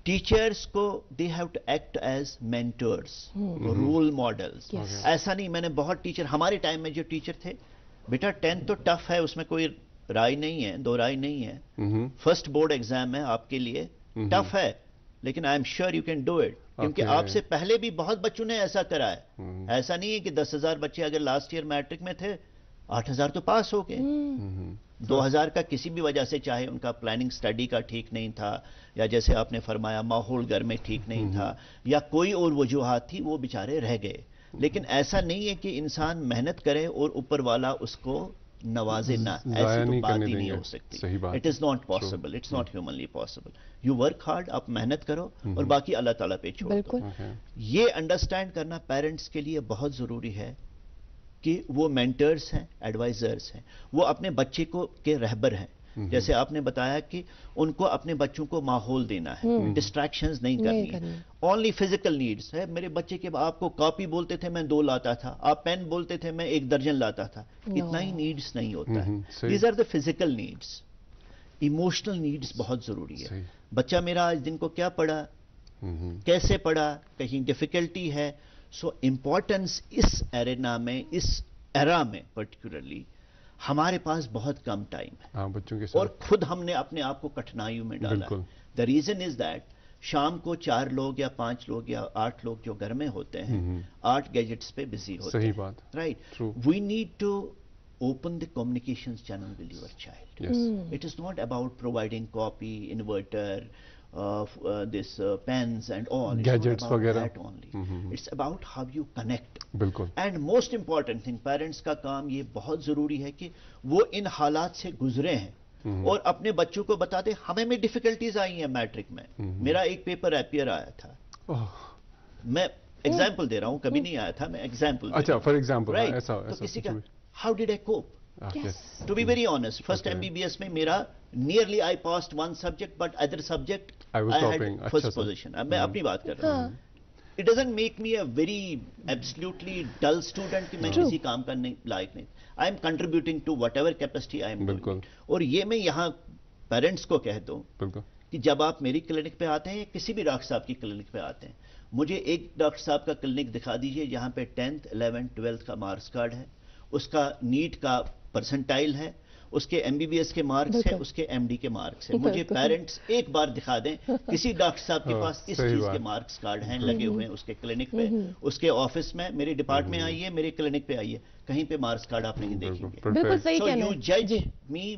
टीचर्स को they have to act as mentors, role models. ऐसा नहीं, मैंने बहुत टीचर, हमारे टाइम में जो टीचर थे, बेटा 10th तो टफ है, उसमें कोई राय नहीं है, दो राय नहीं है, फर्स्ट बोर्ड एग्जाम है आपके लिए, टफ है, लेकिन I am sure you can do it, क्योंकि आपसे पहले भी बहुत बच्चों ने ऐसा करा है। ऐसा नहीं है कि 10,000 बच्चे अगर लास्ट ईयर मैट्रिक में थे, 8,000 तो पास हो गए। 2000 का किसी भी वजह से, चाहे उनका प्लानिंग स्टडी का ठीक नहीं था, या जैसे आपने फरमाया माहौल घर में ठीक नहीं था, या कोई और वजूहात थी, वो बेचारे रह गए। लेकिन ऐसा नहीं है कि इंसान मेहनत करे और ऊपर वाला उसको नवाजे ना, ऐसी तो बात ही नहीं हो सकती। It is not possible, it's not humanly possible. You work hard, आप मेहनत करो और बाकी अल्लाह ताला पे छोड़ दो। ये अंडरस्टैंड करना पेरेंट्स के लिए बहुत जरूरी है कि वो मेंटर्स हैं, एडवाइजर्स हैं, वो अपने बच्चे को के रहबर हैं। जैसे आपने बताया कि उनको अपने बच्चों को माहौल देना है, डिस्ट्रैक्शंस नहीं करनी है, ओनली फिजिकल नीड्स है। मेरे बच्चे के आपको कॉपी बोलते थे, मैं 2 लाता था, आप पेन बोलते थे, मैं 1 दर्जन लाता था, इतना ही नीड्स नहीं होता है। These are the physical needs. Emotional needs बहुत जरूरी है। बच्चा मेरा आज दिन को क्या पढ़ा, कैसे पढ़ा, कहीं डिफिकल्टी है। सो इंपॉर्टेंस इस एरेना में, इस एरा में पर्टिकुलरली हमारे पास बहुत कम टाइम है, बच्चों के साथ, और खुद हमने अपने आप को कठिनाइयों में डाला है। द रीजन इज दैट शाम को 4 लोग या 5 लोग या 8 लोग जो घर में होते हैं, 8 गैजेट्स पे बिजी होते हैं। सही बात, right. We need to open the communications channel with your child. Yes. It is not about providing copy, inverter, this pens and all. Gadgets वगैरह. That only. It's about how you connect. बिल्कुल. And most important thing, parents का काम ये बहुत जरूरी है कि वो इन हालात से गुजरे हैं और अपने बच्चों को बता दे हमें में डिफिकल्टीज आई हैं मैट्रिक में। मेरा एक पेपर अपियर आया था, मैं एग्जाम्पल दे रहा हूँ, कभी नहीं आया था, मैं एग्जाम्पल। अच्छा, फॉर एग्जाम्पल, ऐसा तो किसी का how did I cope? Yes. To be very honest, first MBBS में मेरा nearly I passed one subject, but other subject I had first position. अब मैं अपनी बात कर रहा हूँ। It doesn't make me a very absolutely dull student कि मैं किसी काम करने लायक नहीं। I am contributing to whatever capacity I am doing. और ये मैं यहाँ पेरेंट्स को कह दूँ कि जब आप मेरी क्लिनिक पे आते हैं या किसी भी डॉक्टर साहब की क्लिनिक पे आते हैं, मुझे एक डॉक्टर साहब का क्लिनिक दिखा दीजिए जहाँ पे 10th, 11th, 12th का मार्क्स कार्ड है, उसका नीट का परसेंटाइल है, उसके एमबीबीएस के मार्क्स है, उसके एमडी के मार्क्स है। मुझे पेरेंट्स एक बार दिखा दें किसी डॉक्टर साहब के पास इस चीज के मार्क्स कार्ड हैं लगे हुए हैं उसके क्लिनिक पे, उसके ऑफिस में, मेरे डिपार्टमेंट में आइए, मेरे क्लिनिक पे आइए, कहीं पे मार्क्स कार्ड आप नहीं देखेंगे। बिल्कुल सही कहना है। So you judge me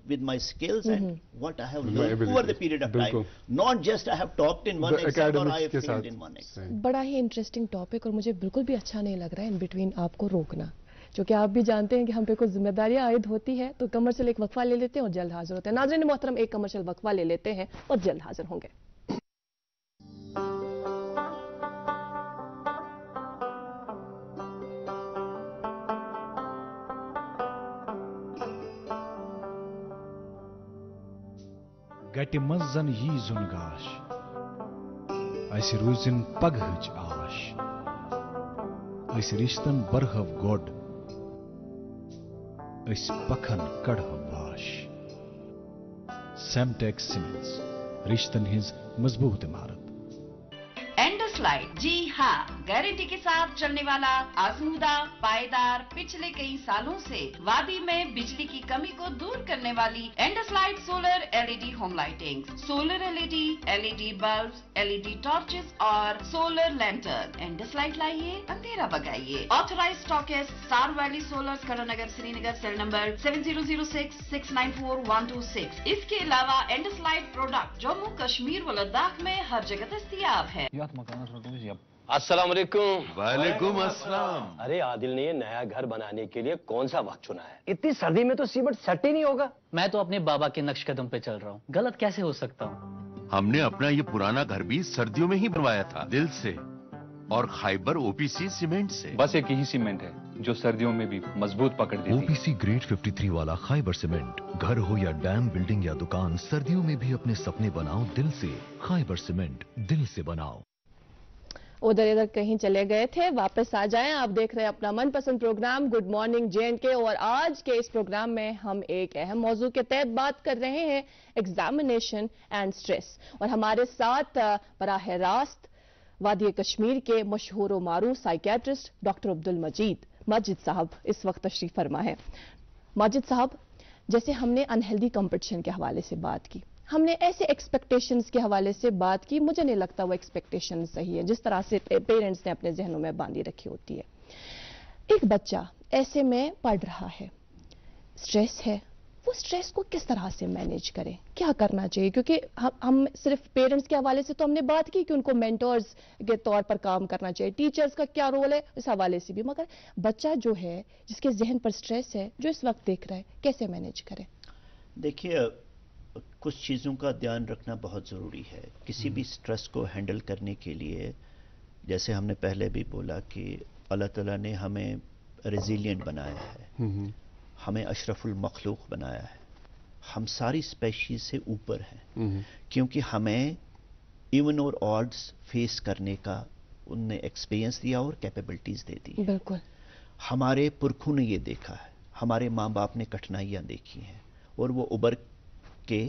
with my skills and what I have learned over the period of time, not just I have topped in one exam or I have failed in one exam. बड़ा ही interesting topic, और मुझे बिल्कुल भी अच्छा नहीं लग रहा है इन बिटवीन आपको रोकना, जो कि आप भी जानते हैं कि हम पे कुछ जिम्मेदारियां आयद होती है। तो कमर्शियल एक वक्फा ले लेते हैं और जल्द हाजिर होते हैं। नाज़रीन मोहतरम, एक कमर्शियल वक्फा ले लेते हैं और जल्द हाजिर होंगे। गटि मंजन यी जुनगाश ऐसे रोजन पगहज आश ऐसे रिश्तन बरहव गोड ऐसे पखन कढ़व वाश। सेमटेक्स सीमेंट्स, रिश्तन हिज मजबूत इमारत। एंडोस्लाइड, जी हाँ, गारंटी के साथ चलने वाला, आजमूदा, पायदार, पिछले कई सालों से वादी में बिजली की कमी को दूर करने वाली एंडोस्लाइड solar LED home lighting, solar LED, LED bulb, LED torches और सोलर लैंटर्न। एंडोस्लाइड लाइए, अंधेरा भगाइए। Authorise stockist star valley solar, Karan Nagar, Srinagar, cell number 7006694126। इसके अलावा एंडोस्लाइड प्रोडक्ट जम्मू कश्मीर व लद्दाख में हर जगह दस्तयाब है। अस्सलाम वालेकुम। वालेकुम अस्सलाम। अरे आदिल ने ये नया घर बनाने के लिए कौन सा वक्त चुना है? इतनी सर्दी में तो सीमेंट सेट ही नहीं होगा। मैं तो अपने बाबा के नक्श कदम पे चल रहा हूँ, गलत कैसे हो सकता हूँ? हमने अपना ये पुराना घर भी सर्दियों में ही बनवाया था, दिल से, और खाइबर ओपीसी सीमेंट से। बस एक ही सीमेंट है जो सर्दियों में भी मजबूत पकड़ देती है। ओपीसी ग्रेड 53 वाला खाइबर सीमेंट। घर हो या डैम, बिल्डिंग या दुकान, सर्दियों में भी अपने सपने बनाओ दिल से। खाइबर सीमेंट, दिल से बनाओ। उधर इधर कहीं चले गए थे, वापस आ जाएं। आप देख रहे हैं अपना मनपसंद प्रोग्राम गुड मॉर्निंग जे&के, और आज के इस प्रोग्राम में हम एक अहम मौजू के तहत बात कर रहे हैं, एग्जामिनेशन एंड स्ट्रेस। और हमारे साथ बराह रास्त वादी कश्मीर के मशहूर व मारूफ साइकियाट्रिस्ट डॉक्टर अब्दुल मजीद माजिद साहब इस वक्त तशरीफ फरमा है। माजिद साहब, जैसे हमने अनहेल्दी कंपटीशन के हवाले से बात की, हमने ऐसे एक्सपेक्टेशंस के हवाले से बात की, मुझे नहीं लगता वो एक्सपेक्टेशन सही है जिस तरह से पेरेंट्स ने अपने जहनों में बांधी रखी होती है। एक बच्चा ऐसे में पढ़ रहा है, स्ट्रेस है, वो स्ट्रेस को किस तरह से मैनेज करें, क्या करना चाहिए? क्योंकि हम सिर्फ पेरेंट्स के हवाले से तो हमने बात की कि उनको मेंटर्स के तौर पर काम करना चाहिए, टीचर्स का क्या रोल है इस हवाले से भी, मगर बच्चा जो है जिसके जहन पर स्ट्रेस है, जो इस वक्त देख रहा है, कैसे मैनेज करें? देखिए, कुछ चीज़ों का ध्यान रखना बहुत ज़रूरी है किसी भी स्ट्रेस को हैंडल करने के लिए। जैसे हमने पहले भी बोला कि अल्लाह ताला ने हमें रेजिलिएंट बनाया है, हमें अशरफुल मखलूक बनाया है, हम सारी स्पेशीज से ऊपर हैं, क्योंकि हमें इवन और ऑड्स फेस करने का उनने एक्सपीरियंस दिया और कैपेबिलिटीज दे दी। बिल्कुल। हमारे पुरखों ने ये देखा है, हमारे माँ बाप ने कठिनाइयाँ देखी हैं और वो उबर के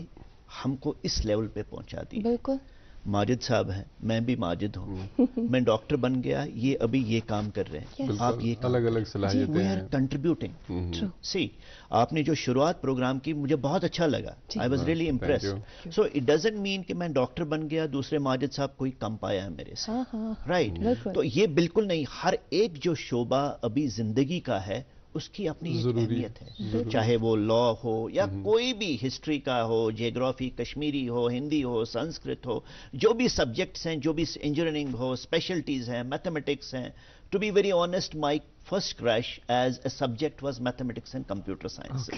हमको इस लेवल पे पहुंचा दी। बिल्कुल। माजिद साहब हैं, मैं भी माजिद हूँ, मैं डॉक्टर बन गया, ये अभी ये काम कर रहे हैं, आप ये अलग अलग सलाहियतें हैं, कंट्रीब्यूटिंग। सी, आपने जो शुरुआत प्रोग्राम की मुझे बहुत अच्छा लगा, I was really impressed. So it doesn't mean कि मैं डॉक्टर बन गया, दूसरे माजिद साहब कोई कम पाया है मेरे से, राइट? तो ये बिल्कुल नहीं, हर एक जो शोबा अभी जिंदगी का है उसकी अपनी एक अहमियत है, चाहे वो लॉ हो या कोई भी हिस्ट्री का हो, जियोग्राफी, कश्मीरी हो, हिंदी हो, संस्कृत हो, जो भी सब्जेक्ट्स हैं, जो भी इंजीनियरिंग हो, स्पेशलिटीज हैं, मैथमेटिक्स हैं। To be very honest, my first crush as a subject was mathematics and computer science.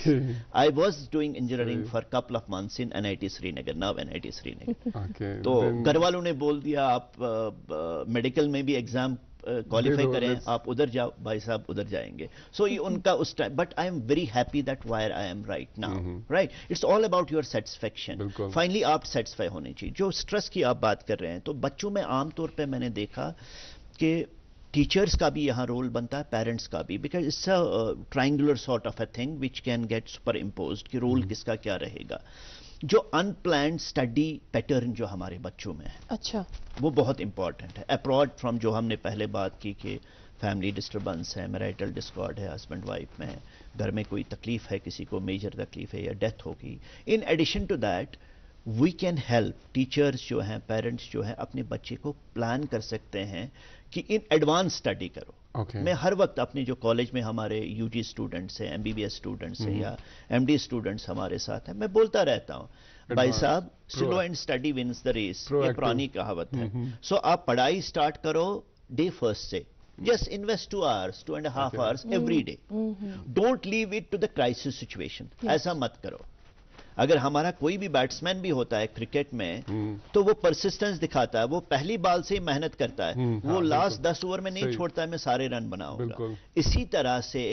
I was doing engineering for couple of months in NIT Srinagar, now NIT Srinagar. तो घर वालों ने बोल दिया आप मेडिकल में भी एग्जाम क्वालिफाई करें, आप उधर जाओ, भाई साहब उधर जाएंगे। सो ये उनका उस time, but I am very happy that wire I am right now, right? It's all about your satisfaction. Finally आप सेटिस्फाई होने चाहिए। जो स्ट्रेस की आप बात कर रहे हैं, तो बच्चों में आमतौर पे मैंने देखा कि टीचर्स का भी यहाँ रोल बनता है, पेरेंट्स का भी, because it's a triangular sort of a thing which can get super imposed कि रोल किसका क्या रहेगा। जो अनप्लान्ड स्टडी पैटर्न जो हमारे बच्चों में है, अच्छा, वो बहुत इंपॉर्टेंट है। अप्रॉड फ्रॉम जो हमने पहले बात की कि फैमिली डिस्टर्बेंस है, मैरिटल डिस्कॉर्ड है, हस्बैंड वाइफ में, घर में कोई तकलीफ है, किसी को मेजर तकलीफ है या डेथ होगी। In addition to that we can help, teachers जो हैं, पेरेंट्स जो हैं, अपने बच्चे को प्लान कर सकते हैं कि इन एडवांस स्टडी करो। मैं हर वक्त अपने जो कॉलेज में हमारे UG स्टूडेंट्स हैं, MBBS स्टूडेंट्स हैं या MD स्टूडेंट्स हमारे साथ हैं, मैं बोलता रहता हूँ, भाई साहब, slow and study wins the race, ये पुरानी कहावत है। सो आप पढ़ाई स्टार्ट करो डे फर्स्ट से, just invest 2 hours, 2.5 hours every day. Don't leave it to the crisis situation. ऐसा मत करो। अगर हमारा कोई भी बैट्समैन भी होता है क्रिकेट में, तो वो परसिस्टेंस दिखाता है, वो पहली बॉल से ही मेहनत करता है, वो लास्ट 10 ओवर में नहीं छोड़ता है मैं सारे रन बनाऊंगा। इसी तरह से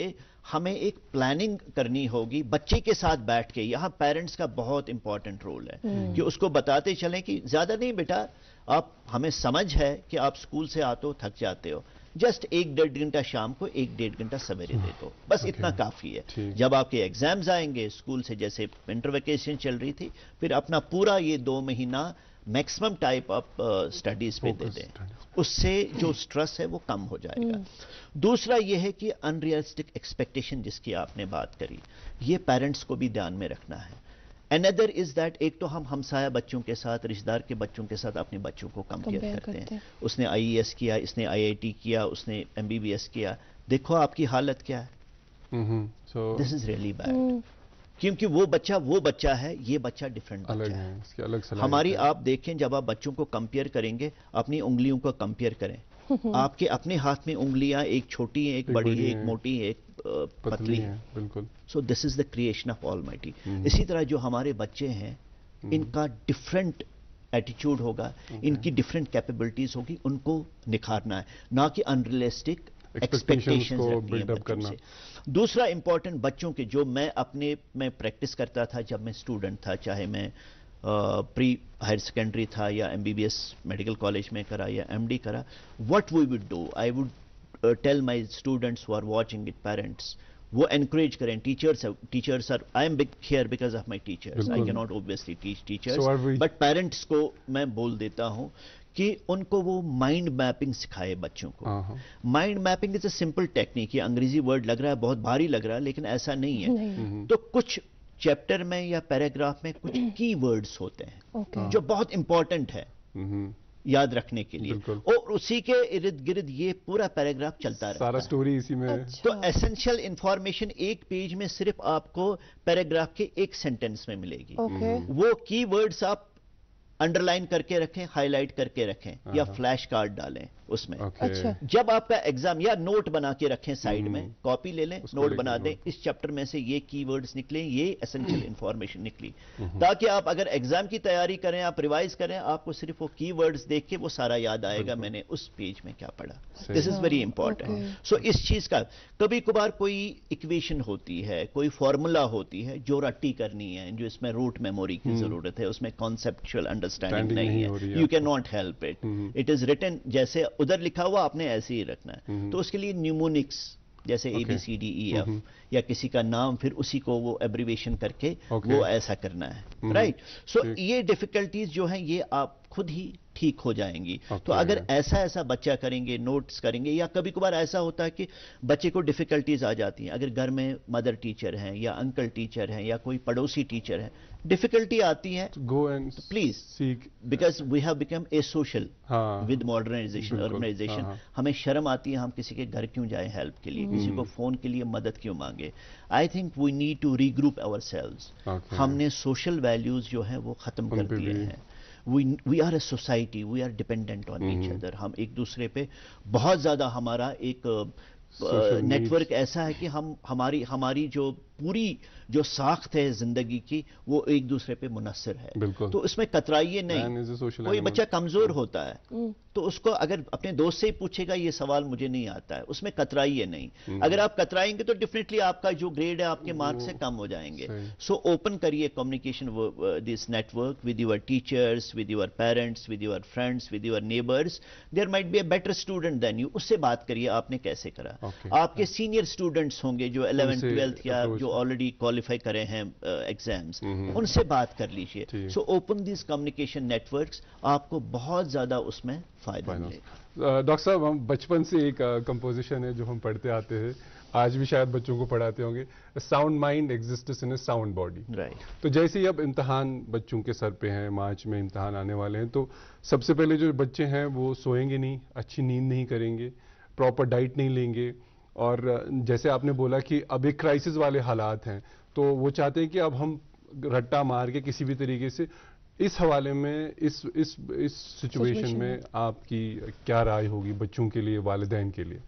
हमें एक प्लानिंग करनी होगी बच्चे के साथ बैठ के। यहाँ पेरेंट्स का बहुत इंपॉर्टेंट रोल है कि उसको बताते चलें कि ज्यादा नहीं बेटा, आप, हमें समझ है कि आप स्कूल से आते हो, थक जाते हो, जस्ट 1-1.5 घंटा शाम को, 1-1.5 घंटा सवेरे दे दो, बस इतना काफी है। जब आपके एग्जाम्स आएंगे स्कूल से, जैसे विंटर वेकेशन चल रही थी, फिर अपना पूरा ये 2 महीना मैक्सिमम टाइप ऑफ स्टडीज पे दे दें, उससे जो स्ट्रेस है वो कम हो जाएगा। दूसरा ये है कि अनरियलिस्टिक एक्सपेक्टेशन जिसकी आपने बात करी, ये पेरेंट्स को भी ध्यान में रखना है। Another is that, एक तो हम हमसाया बच्चों के साथ, रिश्तेदार के बच्चों के साथ अपने बच्चों को कंपेयर करते हैं। उसने IAS किया, इसने IIT किया, उसने MBBS किया, देखो आपकी हालत क्या है। दिस इज रियली बैड, क्योंकि वो बच्चा है, ये बच्चा डिफरेंट बच्चा है, अलग हमारी आप देखें, जब आप बच्चों को कंपेयर करेंगे, अपनी उंगलियों को कंपेयर करें। आपके अपने हाथ में उंगलियां एक छोटी है, एक बड़ी है, एक मोटी है, एक पतली है, बिल्कुल। सो this is the creation of almighty. इसी तरह जो हमारे बच्चे हैं, इनका डिफरेंट एटीट्यूड होगा, इनकी डिफरेंट कैपेबिलिटीज होगी, उनको निखारना है, ना कि अनरियलिस्टिक एक्सपेक्टेशंस को बिल्डअप करना। दूसरा इंपॉर्टेंट, बच्चों के, जो मैं अपने में प्रैक्टिस करता था जब मैं स्टूडेंट था, चाहे मैं प्री हायर सेकेंडरी था या MBBS मेडिकल कॉलेज में करा या MD करा, what we would do, I would tell my students who are watching it, parents, वो एनकरेज करें। Teachers are, I am big here because of my teachers, I can not obviously teach teachers, but parents को मैं बोल देता हूं कि उनको वो माइंड मैपिंग सिखाए बच्चों को। Mind mapping is a simple technique, ये अंग्रेजी वर्ड लग रहा है, बहुत भारी लग रहा है, लेकिन ऐसा नहीं है। तो कुछ चैप्टर में या पैराग्राफ में कुछ की वर्ड्स होते हैं जो बहुत इंपॉर्टेंट है याद रखने के लिए, और उसी के इर्द गिर्द ये पूरा पैराग्राफ चलता रहता है, सारा स्टोरी इसी में। तो एसेंशियल इंफॉर्मेशन एक पेज में सिर्फ आपको पैराग्राफ के एक सेंटेंस में मिलेगी। वो की वर्ड्स आप अंडरलाइन करके रखें, हाईलाइट करके रखें, या फ्लैश कार्ड डालें उसमें। जब आपका एग्जाम, या नोट बना के रखें साइड में, कॉपी ले लें, नोट बना दें, इस चैप्टर में से ये कीवर्ड्स निकले, ये एसेंशियल इंफॉर्मेशन निकली, ताकि आप अगर एग्जाम की तैयारी करें, आप रिवाइज करें, आपको सिर्फ वो कीवर्ड्स देख के वो सारा याद आएगा मैंने उस पेज में क्या पढ़ा। This is very important. So इस चीज का कभी कभार कोई इक्वेशन होती है, कोई फॉर्मूला होती है जो रट्टी करनी है, जो इसमें रूट मेमोरी की जरूरत है, उसमें कॉन्सेप्चुअल अंडरस्टैंडिंग नहीं है, you can not help it, it is written जैसे उधर लिखा हुआ आपने ऐसे ही रखना है। तो उसके लिए न्यूमोनिक्स जैसे ABCDEF या किसी का नाम, फिर उसी को वो एब्रीवेशन करके वो ऐसा करना है, राइट। सो ये डिफिकल्टीज जो हैं ये आप खुद ही ठीक हो जाएंगी। तो अगर ऐसा बच्चा करेंगे, नोट्स करेंगे, या कभी कभार ऐसा होता है कि बच्चे को डिफिकल्टीज आ जाती हैं, अगर घर में मदर टीचर हैं या अंकल टीचर हैं या कोई पड़ोसी टीचर है, डिफिकल्टी आती है, go and please seek, because we have become a social with modernisation, urbanisation. हमें शर्म आती है, हम किसी के घर क्यों जाएं हेल्प के लिए, किसी को फोन के लिए मदद क्यों मांगे। I think we need to regroup ourselves. हमने सोशल वैल्यूज जो है वो खत्म कर दिए हैं। we are a society, we are dependent on each other. हम एक दूसरे पे बहुत ज्यादा, हमारा एक नेटवर्क ऐसा है कि हम हमारी जो पूरी जो साख्त है जिंदगी की वो एक दूसरे पे मुनस्सर है। तो इसमें कतराइए नहीं। कोई बच्चा कमजोर होता है तो उसको अगर अपने दोस्त से ही पूछेगा ये सवाल मुझे नहीं आता है, उसमें कतराइए नहीं। अगर आप कतराएंगे तो डेफिनेटली आपका जो ग्रेड है आपके मार्क से कम हो जाएंगे। सो ओपन करिए communication, this network with your teachers, with your parents, with your friends, with your neighbours. There might be a better student than you, उससे बात करिए आपने कैसे करा। आपके सीनियर स्टूडेंट्स होंगे जो 11th 12th या जो ऑलरेडी क्वालिफाई करे हैं एग्जाम्स, उनसे बात कर लीजिए। So open this communication networks, आपको बहुत ज्यादा उसमें फायदा मिलेगा। डॉक्टर साहब, हम बचपन से एक कंपोजिशन है जो हम पढ़ते आते हैं, आज भी शायद बच्चों को पढ़ाते होंगे, साउंड माइंड एग्जिस्ट्स इन ए साउंड बॉडी। तो जैसे ही अब इम्तहान बच्चों के सर पे हैं, मार्च में इम्तहान आने वाले हैं, तो सबसे पहले जो बच्चे हैं वो सोएंगे नहीं, अच्छी नींद नहीं करेंगे, प्रॉपर डाइट नहीं लेंगे, और जैसे आपने बोला कि अब एक क्राइसिस वाले हालात हैं, तो वो चाहते हैं कि अब हम रट्टा मार के किसी भी तरीके से। इस हवाले में इस सिचुएशन में आपकी क्या राय होगी बच्चों के लिए, वालिदैन के लिए?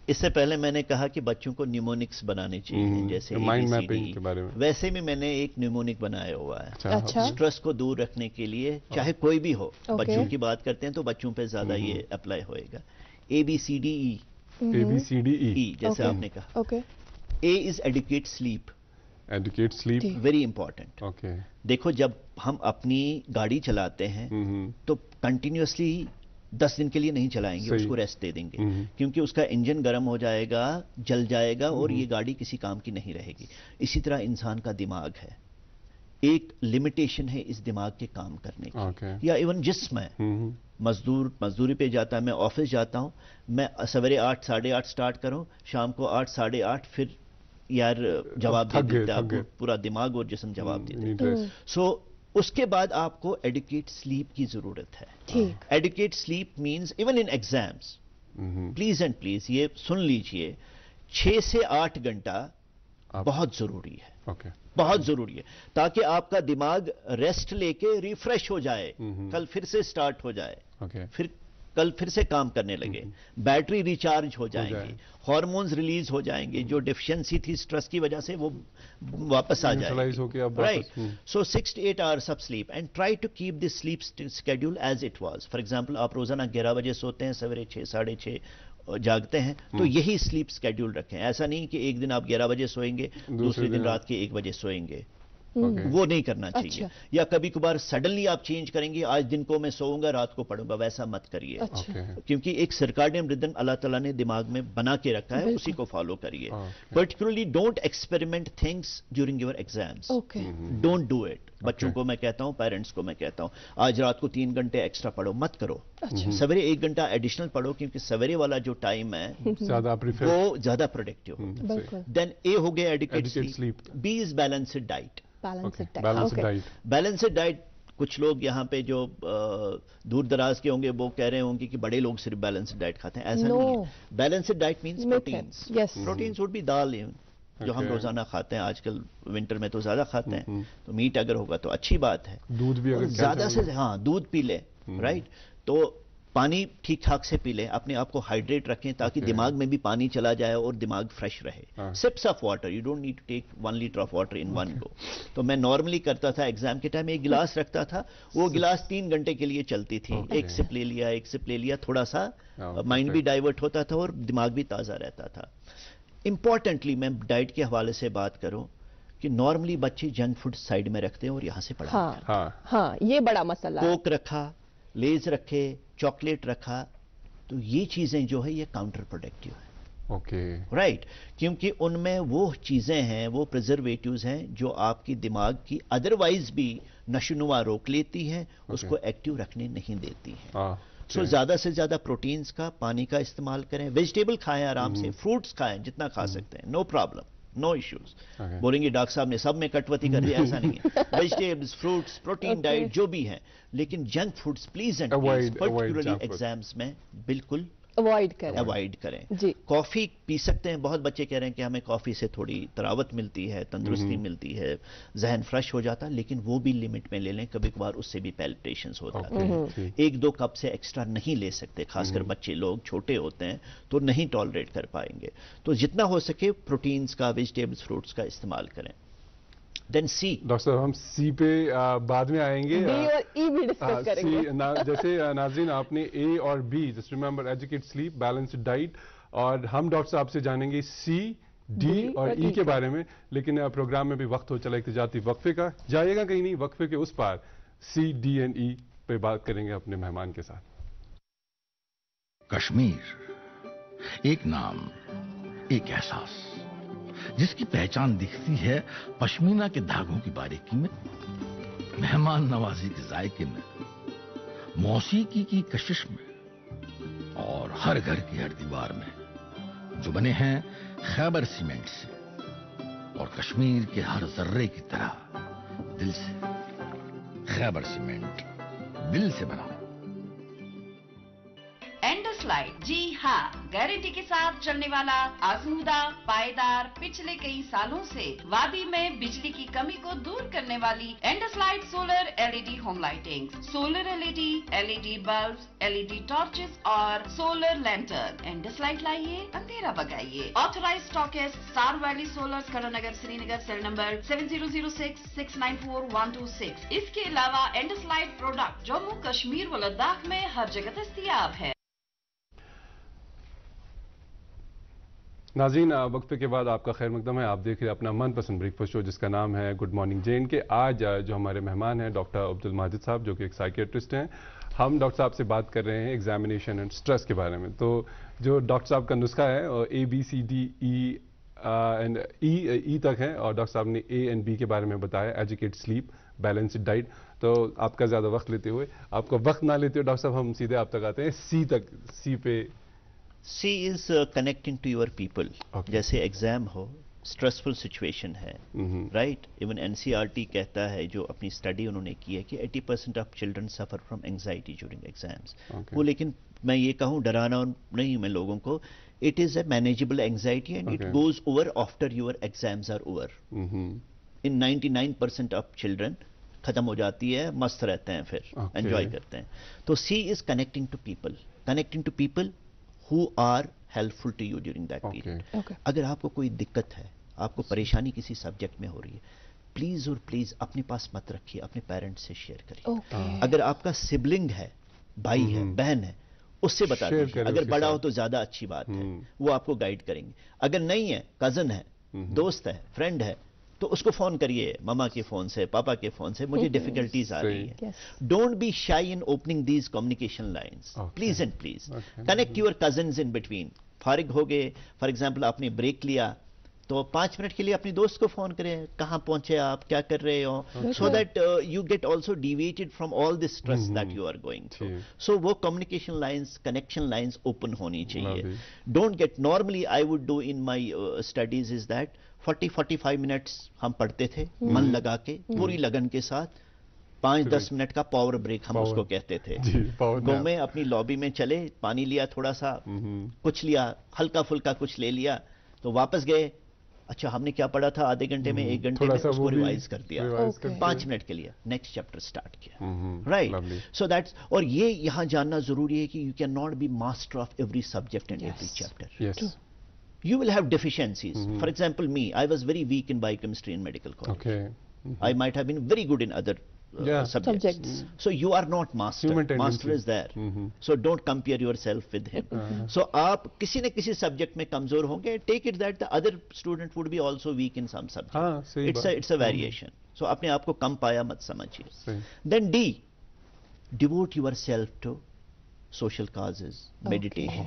इससे पहले मैंने कहा कि बच्चों को न्यूमोनिक्स बनाने चाहिए, जैसे माइंड मैपिंग के बारे में। वैसे भी मैंने एक न्यूमोनिक बनाया हुआ है। स्ट्रेस को दूर रखने के लिए, चाहे कोई भी हो, बच्चों की बात करते हैं तो बच्चों पे ज्यादा ये अप्लाई होएगा। ABCDE, जैसे आपने कहा। A is adequate sleep. Adequate sleep, very important. देखो, जब हम अपनी गाड़ी चलाते हैं तो कंटिन्यूअसली 10 दिन के लिए नहीं चलाएंगे, उसको रेस्ट दे देंगे, क्योंकि उसका इंजन गर्म हो जाएगा, जल जाएगा, और ये गाड़ी किसी काम की नहीं रहेगी। इसी तरह इंसान का दिमाग है, एक लिमिटेशन है इस दिमाग के काम करने की। या इवन जिस्म है, मजदूरी पे जाता है, मैं ऑफिस जाता हूं, मैं सवेरे 8 साढ़े 8 स्टार्ट करूं, शाम को 8 साढ़े 8 फिर यार जवाब दे देता है आपको, पूरा दिमाग और जिस्म जवाब दे देता है। सो उसके बाद आपको एडिक्वेट स्लीप की जरूरत है। Adequate sleep means even in exams, please and please ये सुन लीजिए, 6 से 8 घंटा बहुत जरूरी है। बहुत जरूरी है, ताकि आपका दिमाग रेस्ट लेके रिफ्रेश हो जाए, कल फिर से स्टार्ट हो जाए, फिर कल फिर से काम करने लगे, बैटरी रिचार्ज हो जाएंगी, हार्मोन्स रिलीज हो जाएंगे, जो डेफिशिएंसी थी स्ट्रेस की वजह से वो वापस आ जाएगी। Right, so 6 to 8 hours of sleep and try to keep this sleep schedule as it was. For example, आप रोजाना 11 बजे सोते हैं, सवेरे 6 साढ़े 6 जागते हैं, तो यही स्लीप स्केड्यूल रखें। ऐसा नहीं कि एक दिन आप 11 बजे सोएंगे, दूसरे दिन रात के 1 बजे सोएंगे, वो नहीं करना चाहिए। या कभी कभार सडनली आप चेंज करेंगे, आज दिन को मैं सोऊंगा, रात को पढ़ूंगा, वैसा मत करिए। क्योंकि एक सर्काडियन रिदम अल्लाह ताला ने दिमाग में बना के रखा है, उसी को फॉलो करिए। Particularly don't experiment things during your exams, don't do it. बच्चों को मैं कहता हूं, पेरेंट्स को मैं कहता हूं, आज रात को 3 घंटे एक्स्ट्रा पढ़ो, मत करो। सवेरे 1 घंटा एडिशनल पढ़ो, क्योंकि सवेरे वाला जो टाइम है वो ज्यादा प्रोडक्टिव होता है। देन ए हो गया adequate sleep, B is balanced diet. Balanced balanced diet balanced diet कुछ लोग यहाँ पे जो दूर दराज के होंगे वो कह रहे होंगे कि बड़े लोग सिर्फ बैलेंस्ड डाइट खाते हैं, ऐसा नहीं है. Balanced diet means proteins. Proteins would be dal जो हम रोजाना खाते हैं, आजकल विंटर में तो ज्यादा खाते हैं, तो मीट अगर होगा तो अच्छी बात है. दूध भी अगर ज्यादा से दूध पी ले, राइट. तो पानी ठीक ठाक से पी ले, अपने आप को हाइड्रेट रखें ताकि दिमाग में भी पानी चला जाए और दिमाग फ्रेश रहे. Sips of water, you don't need to take 1 litre of water in one go. तो मैं नॉर्मली करता था एग्जाम के टाइम, एक गिलास रखता था, वो गिलास 3 घंटे के लिए चलती थी. एक सिप ले लिया, थोड़ा सा माइंड भी डाइवर्ट होता था और दिमाग भी ताजा रहता था. इंपॉर्टेंटली मैं डाइट के हवाले से बात करूं कि नॉर्मली बच्चे जंक फूड साइड में रखते हैं और यहां से पढ़ाते हैं. हाँ, ये बड़ा मसला है. कोक रखा, लेज रखे, चॉकलेट रखा, तो ये चीजें जो है ये काउंटर प्रोडक्टिव है. Okay, right. क्योंकि उनमें वो चीजें हैं, वो प्रिजर्वेटिव्स हैं जो आपकी दिमाग की अदरवाइज भी नशोनुमा रोक लेती हैं, उसको एक्टिव रखने नहीं देती हैं. सो ज्यादा से ज्यादा प्रोटीन्स का, पानी का इस्तेमाल करें, वेजिटेबल खाएं आराम से, फ्रूट्स खाएं जितना खा सकते हैं, नो प्रॉब्लम, नो इश्यूज. बोलेंगे डॉक्टर साहब ने सब में कटवती कर दिया, ऐसा नहीं है. वेजिटेबल्स, फ्रूट्स, प्रोटीन डाइट जो भी है, लेकिन junk foods please and please particularly exams में बिल्कुल अवॉइड करें. कॉफी पी सकते हैं, बहुत बच्चे कह रहे हैं कि हमें कॉफी से थोड़ी तरावत मिलती है, तंदुरुस्ती मिलती है, जहन फ्रेश हो जाता है, लेकिन वो भी लिमिट में ले लें. कभी कभार उससे भी पैल्पिटेशंस हो जाते हैं. 1-2 कप से एक्स्ट्रा नहीं ले सकते, खासकर बच्चे लोग छोटे होते हैं तो नहीं टॉलरेट कर पाएंगे. तो जितना हो सके प्रोटीन्स का, वेजिटेबल्स, फ्रूट्स का इस्तेमाल करें. देन सी. डॉक्टर साहब हम सी पे बाद में आएंगे. बी और ई भी डिस्कस करेंगे. जैसे नाज़रीन आपने ए और B, just remember educate, sleep, balanced diet, और हम डॉक्टर साहब से जानेंगे सी, डी और ई के बारे में. लेकिन प्रोग्राम में भी वक्त हो चला एक तजाती वक्फे का. जाइएगा कहीं नहीं, वक्फे के उस पार सी, डी एंड ई पे बात करेंगे अपने मेहमान के साथ. कश्मीर एक नाम, एक एहसास, जिसकी पहचान दिखती है पश्मीना के धागों की बारीकी में, मेहमान नवाजी के जायके में, मौसीकी की कशिश में, और हर घर की हर दीवार में, जो बने हैं खैबर सीमेंट से, और कश्मीर के हर जर्रे की तरह दिल से. खैबर सीमेंट, दिल से बनाओ. एंडोस्लाइड, जी हाँ, गारंटी के साथ चलने वाला आजमूदा, पायदार, पिछले कई सालों से वादी में बिजली की कमी को दूर करने वाली एंडोस्लाइड solar LED home lighting, solar LED, LED bulb, LED torches और सोलर लैंटर्न. एंडोस्लाइड लाइए, अंधेरा भगाइए. Authorise stockist star valley solar, Karan Nagar, Srinagar. Cell number 7006-694-126. इसके अलावा एंडोस्लाइड प्रोडक्ट जम्मू कश्मीर व लद्दाख में हर जगह दस्तयाब है. नाज़रीन, वक्फे के बाद आपका खैर मकदम है. आप देख रहे हैं अपना मनपसंद ब्रेकफास्ट शो जिसका नाम है गुड मॉर्निंग जेएन के. आज जो हमारे मेहमान हैं डॉक्टर अब्दुल माजिद साहब, जो कि एक साइकियाट्रिस्ट हैं. हम डॉक्टर साहब से बात कर रहे हैं एग्जामिनेशन एंड स्ट्रेस के बारे में. तो जो डॉक्टर साहब का नुस्खा है ABCD एंड ई तक है, और डॉक्टर साहब ने A एंड B के बारे में बताया, एजुकेट, स्लीप, बैलेंस्ड डाइट. तो आपका ज़्यादा वक्त लेते हुए, आपका वक्त ना लेते हुए डॉक्टर साहब हम सीधे आप तक आते हैं सी तक. सी पे C is connecting to your people. जैसे एग्जाम हो, स्ट्रेसफुल सिचुएशन है, राइट. इवन NCERT कहता है, जो अपनी स्टडी उन्होंने की है, कि 80% of children suffer from anxiety during exams. वो लेकिन मैं ये कहूँ, डराना नहीं मैं लोगों को, it is a manageable anxiety and it goes over after your exams are over. In 99% of children खत्म हो जाती है, मस्त रहते हैं, फिर एंजॉय करते हैं. तो C is connecting to people who are helpful to you during that period. अगर आपको कोई दिक्कत है, आपको परेशानी किसी सब्जेक्ट में हो रही है, प्लीज और प्लीज अपने पास मत रखिए, अपने पेरेंट्स से शेयर करिए. अगर आपका सिबलिंग है, भाई है, बहन है, उससे बता दीजिए. अगर बड़ा हो तो ज्यादा अच्छी बात है, वो आपको गाइड करेंगे. अगर नहीं है, कजन है, दोस्त है, फ्रेंड है, तो उसको फोन करिए, मामा के फोन से, पापा के फोन से, मुझे डिफिकल्टीज आ रही है. डोंट बी शाई इन opening these communication lines, please and please. Connect your cousins in between. फारिग हो गए, फॉर एग्जाम्पल आपने ब्रेक लिया, तो 5 मिनट के लिए अपनी दोस्त को फोन करें, कहाँ पहुंचे आप, क्या कर रहे हो, so that you get also deviated from all the stress that you are going through. So वो communication lines, connection lines open होनी चाहिए. Don't get, normally I would do in my studies is that 40-45 minutes हम पढ़ते थे मन लगा के, पूरी लगन के साथ. 5-10 मिनट का पावर ब्रेक हम उसको कहते थे. घूमे, अपनी लॉबी में चले, पानी लिया थोड़ा सा, कुछ लिया, हल्का फुल्का कुछ ले लिया, तो वापस गए. अच्छा हमने क्या पढ़ा था आधे घंटे में, 1 घंटे में उसको रिवाइज कर दिया. 5 मिनट के लिए नेक्स्ट चैप्टर स्टार्ट किया. राइट. सो दैट्स, और ये यहाँ जानना जरूरी है कि you can not be master of every subject and every chapter. You will have deficiencies. For example, me, I was very weak in biochemistry in medical college. I might have been very good in other subjects. So you are not master. Master is there. So don't compare yourself with him. So आप किसी न किसी subject में कमजोर होंगे. Take it that the other student would be also weak in some subject. It's a variation. So अपने आप को कम पाया मत समझिए. Then D, devote yourself to social causes, meditation.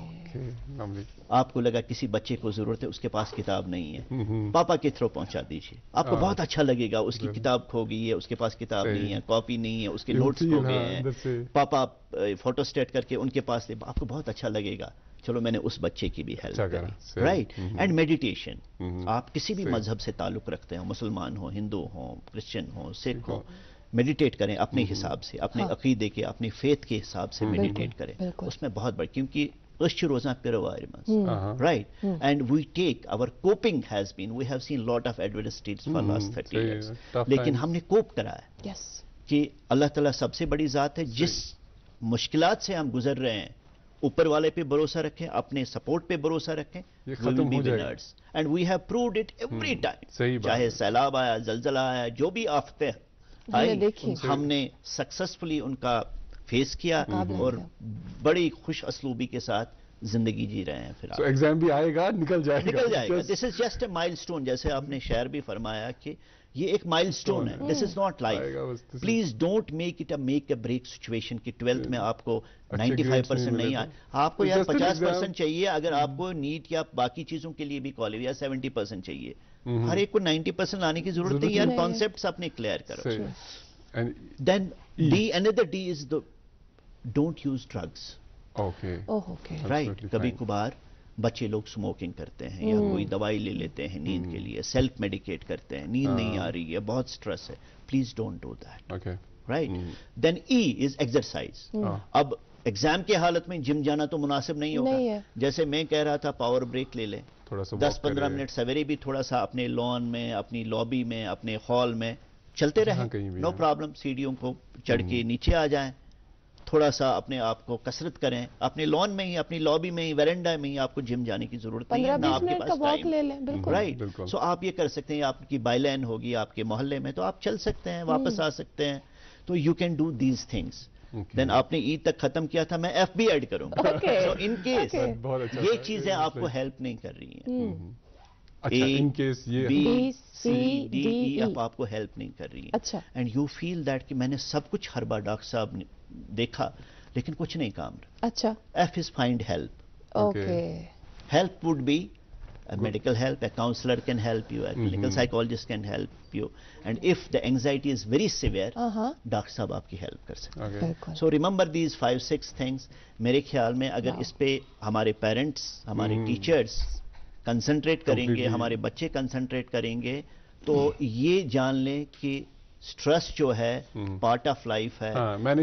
आपको लगा किसी बच्चे को जरूरत है, उसके पास किताब नहीं है, पापा के थ्रू पहुंचा दीजिए. आपको बहुत अच्छा लगेगा, उसकी किताब खो गई है, उसके पास किताब नहीं है, कॉपी नहीं है, उसके नोट्स खो गए हैं, पापा फोटो स्टेट करके उनके पास ले, आपको बहुत अच्छा लगेगा. चलो मैंने उस बच्चे की भी हेल्प करी. राइट. एंड मेडिटेशन, आप किसी भी मजहब से ताल्लुक रखते हो, मुसलमान हो, हिंदू हो, क्रिश्चियन हो, सिख हो, मेडिटेट करें अपने हिसाब से, अपने अकीदे के, अपने फेथ के हिसाब से मेडिटेट करें. उसमें बहुत बड़ी, क्योंकि रोजा right. And we take our coping has been, we have seen lot of adversities for last 30 years. लेकिन हमने कोप करा है कि अल्लाह ताला सबसे बड़ी जात है. जिस मुश्किलात से हम गुजर रहे हैं, ऊपर वाले पे भरोसा रखें, अपने सपोर्ट पे भरोसा रखें. We will be winners. And we have proved it every time. चाहे सैलाब आया, जलजला आया, जो भी आफतें आई, हमने सक्सेसफुली उनका फेस किया और बड़ी खुश असलूबी के साथ जिंदगी जी रहे हैं. फिर एग्जाम भी आएगा, निकल जाएगा. This is just a milestone. जैसे आपने शेयर भी फरमाया कि ये एक माइलस्टोन है. This is not life. Please don't make it a make a break situation कि 12th में आपको 95% नहीं आए. आपको यार 50% चाहिए. अगर आपको नीट या बाकी चीजों के लिए भी क्वालिफाई या 70% चाहिए. हर एक को 90% लाने की जरूरत नहीं यार. कॉन्सेप्ट्स अपने क्लियर करो. Then D, another D is the don't use drugs. Right. कभी कभार बच्चे लोग स्मोकिंग करते हैं या कोई दवाई ले लेते हैं नींद के लिए, सेल्फ मेडिकेट करते हैं, नींद नहीं आ रही है, बहुत स्ट्रेस है. Please don't do that. Right. Then E is exercise. अब एग्जाम के हालत में जिम जाना तो मुनासिब नहीं होगा. जैसे मैं कह रहा था पावर ब्रेक ले लें, 10-15 मिनट सवेरे भी थोड़ा सा अपने लॉन में, अपनी लॉबी में, अपने हॉल में चलते रहें. No problem. सीढ़ियों को चढ़ के नीचे आ जाएं, थोड़ा सा अपने आप को कसरत करें. अपने लॉन में ही, अपनी लॉबी में ही, वेरेंडा में ही आपको जिम जाने की जरूरत नहीं है. ना आपके पास टाइम. राइट. सो आप ये कर सकते हैं. आपकी बाईलाइन होगी आपके मोहल्ले में, तो आप चल सकते हैं, वापस आ सकते हैं. तो you can do these things. Then आपने ईद तक खत्म किया था, मैं एफ भी ऐड करूंगा. सो इन केस ये चीजें आपको हेल्प नहीं कर रही हैं. अच्छा, इन केस ये B, C, D, E अब आपको हेल्प नहीं कर रही है. अच्छा. एंड यू फील दैट कि मैंने सब कुछ हर बार डॉक्टर साहब ने देखा लेकिन कुछ नहीं काम रहा. अच्छा. F is find help. Okay. Help would be a medical help, a counselor can help you, a clinical psychologist can help you, and if the anxiety is very severe, doctor साहब आपकी हेल्प कर सकते हैं. So remember these 5-6 things. मेरे ख्याल में अगर इस पे हमारे पेरेंट्स, हमारे टीचर्स कंसंट्रेट करेंगे, हमारे बच्चे कंसंट्रेट करेंगे, तो ये जान लें कि स्ट्रेस जो है पार्ट ऑफ लाइफ है.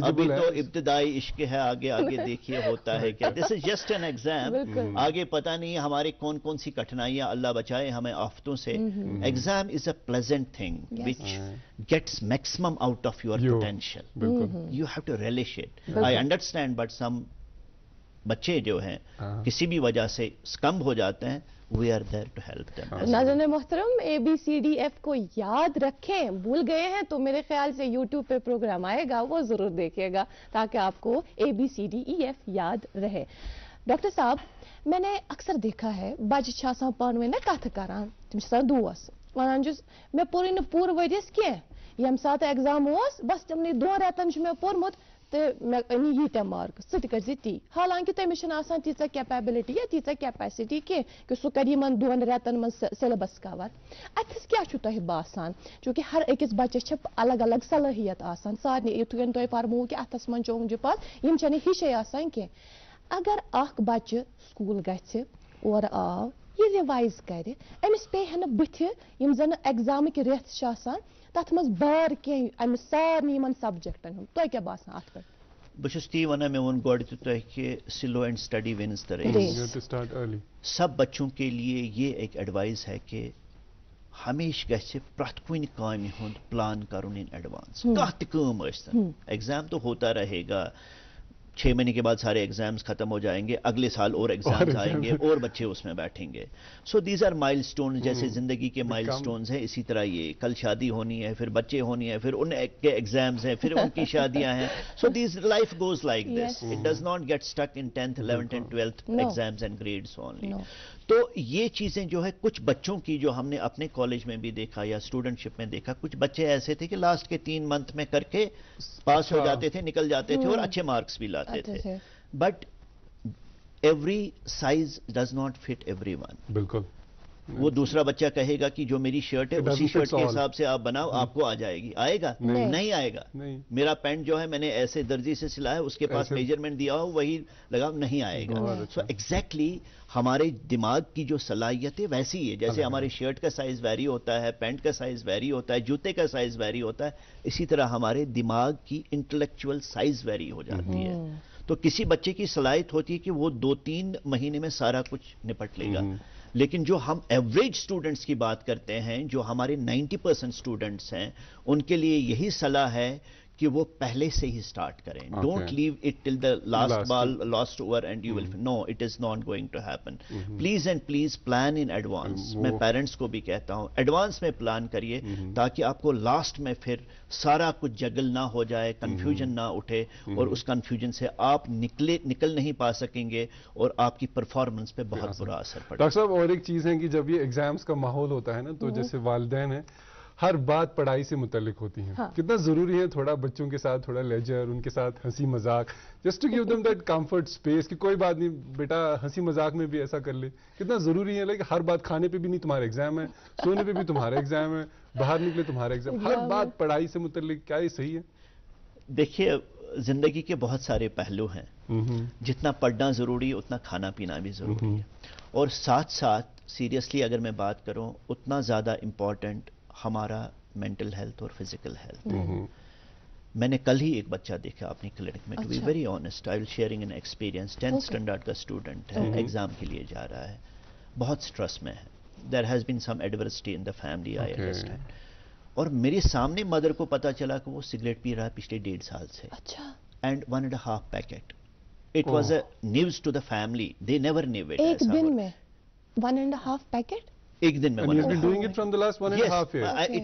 अभी तो इब्तिदाई इश्क है, आगे आगे देखिए होता है क्या. This is just an exam. आगे पता नहीं हमारे कौन कौन सी कठिनाइयां, अल्लाह बचाए हमें आफतों से. Exam is a pleasant thing which gets maximum out of your potential. You have to relish it. I understand, but some बच्चे जो हैं किसी भी वजह से स्कम्ब हो जाते हैं. We are there to help them. नाज़रीन मोहतरम, ABCDF को याद रखें. भूल गए हैं तो मेरे ख्याल से YouTube पे प्रोग्राम आएगा, वो जरूर देखिएगा ताकि आपको ABCDEF याद रहे. डॉक्टर साहब, मैंने अक्सर देखा है बच्चे आसान पान में कथ करान, तम दोस्त वन मे पोर पूर वरिस कह, यम सात एग्जाम बस तमने 2 रेतन मे पोर्मुत, تو میں انی یہ مارک سہ تہ تی حالانکہ تمس تیژ کیپیبلٹی یا تیژ کیپیسٹی کی کہ سہ کر 2 رٮ۪تن من سیلبس کور اتھس کیا چھو تہ باسان چونکہ ہر أکس بچس الگ الگ صلٲحیت آسان سارے یتھ تہ فرمو کہ اتھس من چونگجہ پت یم چھنہ ہشے آسان کی اگر اخ بچہ سکول گژھِ اور آو یہ ریوائز کرِ امس پے نہ بتھ یم زن ایگزامک رٮ۪تھ آسان تتھ مز بار کی امس سارنی یمن سبجیکٹن ہُنٛد تۄہہِ کیٛاہ باسان اتھ پٮ۪ٹھ بہٕ تی ونان مےٚ ووٚن گۄڈٕ تہِ تۄہہِ کہ slow and steady wins the race سب بچوں کے لیے یہ ایک ایڈوائز ہے کہ ہمیشہ گژھِ پرٛٮ۪تھ کُنہِ کامہِ ہُنٛد پلان کرُن ان ایڈوانس کانٛہہ تہِ کٲم ٲسۍتن ایگزام تو ہوتا رہے گا 6 مہینے کے بعد سارے ایگزامز ختم ہو جائیں گے اگلے سال اور ایگزامز آئیں گے اور بچے اس میں بیٹھیں گے سو دیز آر مائل سٹونز جیسے زندگی کے مائل سٹونز ہیں اسی طرح یہ کل شادی ہونی ہے پھر بچے ہونی ہے پھر ان کے ایگزامز ہیں پھر ان کی شادیاں ہیں so these life goes like this it does not get stuck in 10th 11th and 12th exams and grades only تو یہ چیزیں جو ہے کچھ بچوں کی جو ہم نے اپنے کالج میں بھی دیکھا یا اسٹوڈنٹ شپ میں دیکھا کچھ بچے ایسے تھے کہ لاسٹ کے 3 منتھ میں کر کے پاس ہو جاتے تھے نکل جاتے تھے اور اچھے مارکس بھی لاتے تھے but every size does not fit everyone بالکل وہ دوسرا بچہ کہے گا کہ جو میری شرٹ ہے اسی شرٹ کے حساب سے آپ بناؤ آپ کو آ جائے گی آئے گا نہیں آئے گا میرا پینٹ جو ہے میں نے ایسے درزی سے سلایا اس کے پاس میجرمنٹ دیا ہو وہی لگا نہیں آئے گا سو ایگزیکٹلی ہمارے دماغ کی جو صلاحیت ہے ویسی ہے جیسے ہمارے شرٹ کا سائز ویری ہوتا ہے پینٹ کا سائز ویری ہوتا ہے جوتے کا سائز ویری ہوتا ہے اسی طرح ہمارے دماغ کی انٹلیکچوئل سائز ویری ہو جاتی ہے تو کسی بچے کی صلاحیت ہوتی ہے کہ وہ 2-3 مہینے میں سارا کچھ نپٹ لے گا لیکن جو ہم ایوریج اسٹوڈنٹس کی بات کرتے ہیں جو ہمارے 90% اسٹوڈنٹس ہیں ان کے لیے یہی صلاح ہے کہ وہ پہلے سے ہی سٹارٹ کریں don't leave it till the last ball last over and you will know it is not going to happen please and please plan in advance میں پیرنٹس کو بھی کہتا ہوں ایڈوانس میں پلان کریے تاکہ آپ کو لاسٹ میں پھر سارا کچھ جگل نہ ہو جائے کنفیوژن نہ اٹھے اور اس کنفیوژن سے آپ نکل نہیں پا سکیں گے اور آپ کی پرفارمنس پہ بہت برا اثر پڑے گا ڈاکٹر صاحب اور ایک چیز ہے کہ جب یہ ایگزامس کا ماحول ہوتا ہے نا تو جیسے والدین ہیں ہر بات پڑھائی سے متعلق ہوتی ہیں کتنا ضروری ہے تھوڑا بچوں کے ساتھ تھوڑا لیجر ان کے ساتھ ہنسی مذاق just to give them that comfort space کہ کوئی بات نہیں بیٹا ہنسی مذاق میں بھی ایسا کر لے کتنا ضروری ہے لیکن ہر بات کھانے پہ بھی نہیں تمہارا ایگزام ہے سونے پہ بھی تمہارا ایگزام ہے باہر نکلے تمہارا ایگزام ہر بات پڑھائی سے متعلق کیا یہ صحیح ہے دیکھیے زندگی کے بہت سارے پہلو ہیں جتنا پڑھنا ضروری ہے اتنا کھانا پینا بھی ضروری ہے اور ساتھ ساتھ سیریسلی اگر میں بات کروں اتنا زیادہ امپورٹنٹ ہمارا مینٹل ہیلتھ اور فزیکل ہیلتھ میں نے کل ہی ایک بچہ دیکھا اپنی کلینک میں to be very honest I will sharing an experience 10th standard کا اسٹوڈنٹ ہے ایگزام کے لیے جا رہا ہے بہت اسٹریس میں ہے there has been some adversity in the family I understand اور میرے سامنے مدر کو پتا چلا کہ وہ سگریٹ پی رہا ہے پچھلے 1.5 سال سے and 1.5 packet it was a news to the family they never knew it ایک دن میں 1.5 پیکٹ ایک دن میں it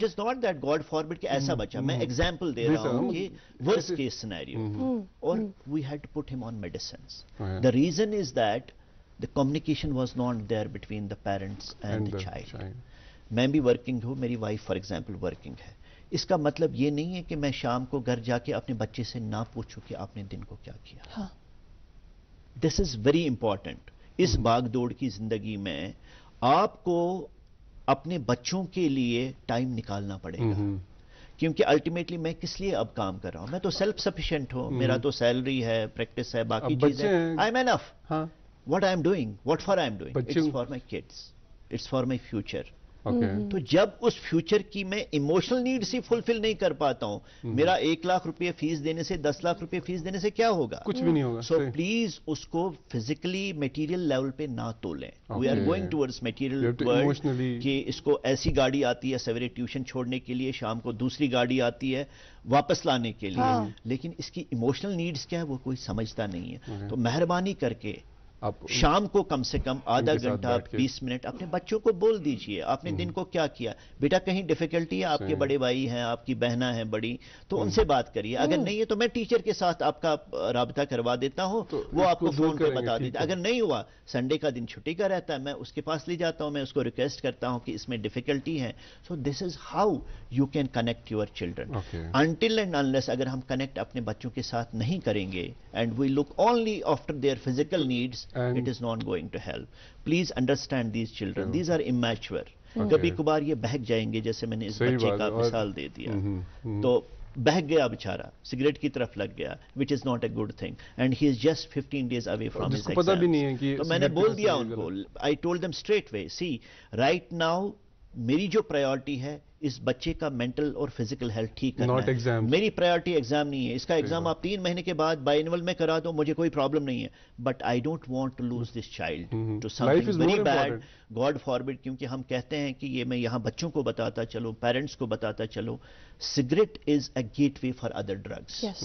is not that God forbid کہ ایسا بچہ میں ایگزامپل دے رہا ہوں کہ ورسٹ کیس سینیریو اور we had to put him on medicines the reason is that the communication was not there between the parents and the child میں بھی ورکنگ ہوں میری وائف فار ایگزامپل ورکنگ ہے اس کا مطلب یہ نہیں ہے کہ میں شام کو گھر جا کے اپنے بچے سے نہ پوچھوں کہ آپ نے دن کو کیا کیا دس از ویری امپورٹنٹ اس بھاگ دوڑ کی زندگی میں آپ کو اپنے بچوں کے لیے ٹائم نکالنا پڑے گا کیونکہ الٹیمیٹلی میں کس لیے اب کام کر رہا ہوں میں تو سیلف سفیشینٹ ہوں میرا تو سیلری ہے پریکٹس ہے باقی چیزیں I am enough what I am doing what for I am doing it's for my kids it's for my future تو جب اس فیوچر کی میں ایموشنل نیڈس ہی فلفل نہیں کر پاتا ہوں میرا 1 لاکھ روپے فیس دینے سے 10 لاکھ روپے فیس دینے سے کیا ہوگا کچھ بھی نہیں ہوگا سو پلیز اس کو فزیکلی میٹیریل لیول پہ نہ تولیں we are going towards material کہ اس کو ایسی گاڑی آتی ہے سویرے ٹیوشن چھوڑنے کے لیے شام کو دوسری گاڑی آتی ہے واپس لانے کے لیے لیکن اس کی ایموشنل نیڈس کیا ہے وہ کوئی سمجھتا نہیں ہے تو مہربانی کر کے आप शाम को कम से कम आधा उनके साथ घंटा बैठ के- 20 मिनट अपने बच्चों को बोल दीजिए, आपने दिन को क्या किया, बेटा कहीं डिफिकल्टी है, आपके सही। बड़े भाई हैं, आपकी बहना है बड़ी, तो उनसे बात करिए, अगर नहीं है तो मैं टीचर के साथ आपका राबता करवा देता हूँ, वो आपको दूर फोन पे करेंगे, बता ठीक देता, है। अगर नहीं हुआ संडे का दिन छुट्टी का रहता है, मैं उसके पास ले जाता हूँ, मैं उसको रिक्वेस्ट करता हूँ कि इसमें डिफिकल्टी है। So this is how you can connect your children. Okay. Until and unless अगर हम कनेक्ट अपने बच्चों के साथ नहीं करेंगे and we look only after their physical needs, it is not going to help. Please understand these children, these are immature. कभी कभार ये बहक जाएंगे, जैसे मैंने इस सही बच्चे बात का है, और- मिसाल दे दिया, तो बहक गया बेचारा, सिगरेट की तरफ लग गया, which is not a good thing, and he is just 15 days away from his जिसको पता भी नहीं है exams. कि तो मैंने सिगरेट बोल की दिया वजह से उनको, I told them straight way, see right now मेरी जो प्रायोरिटी है इस बच्चे का मेंटल और फिजिकल हेल्थ ठीक करना Not है। exams. मेरी प्रायोरिटी एग्जाम नहीं है, इसका एग्जाम आप 3 महीने के बाद बाइनवल में करा दो, मुझे कोई प्रॉब्लम नहीं है, but I don't want to lose this child to Life something is very more bad, important. God forbid, क्योंकि हम कहते हैं कि ये मैं यहाँ बच्चों को बताता चलो, पेरेंट्स को बताता चलो, cigarette is a gateway for other drugs. Yes.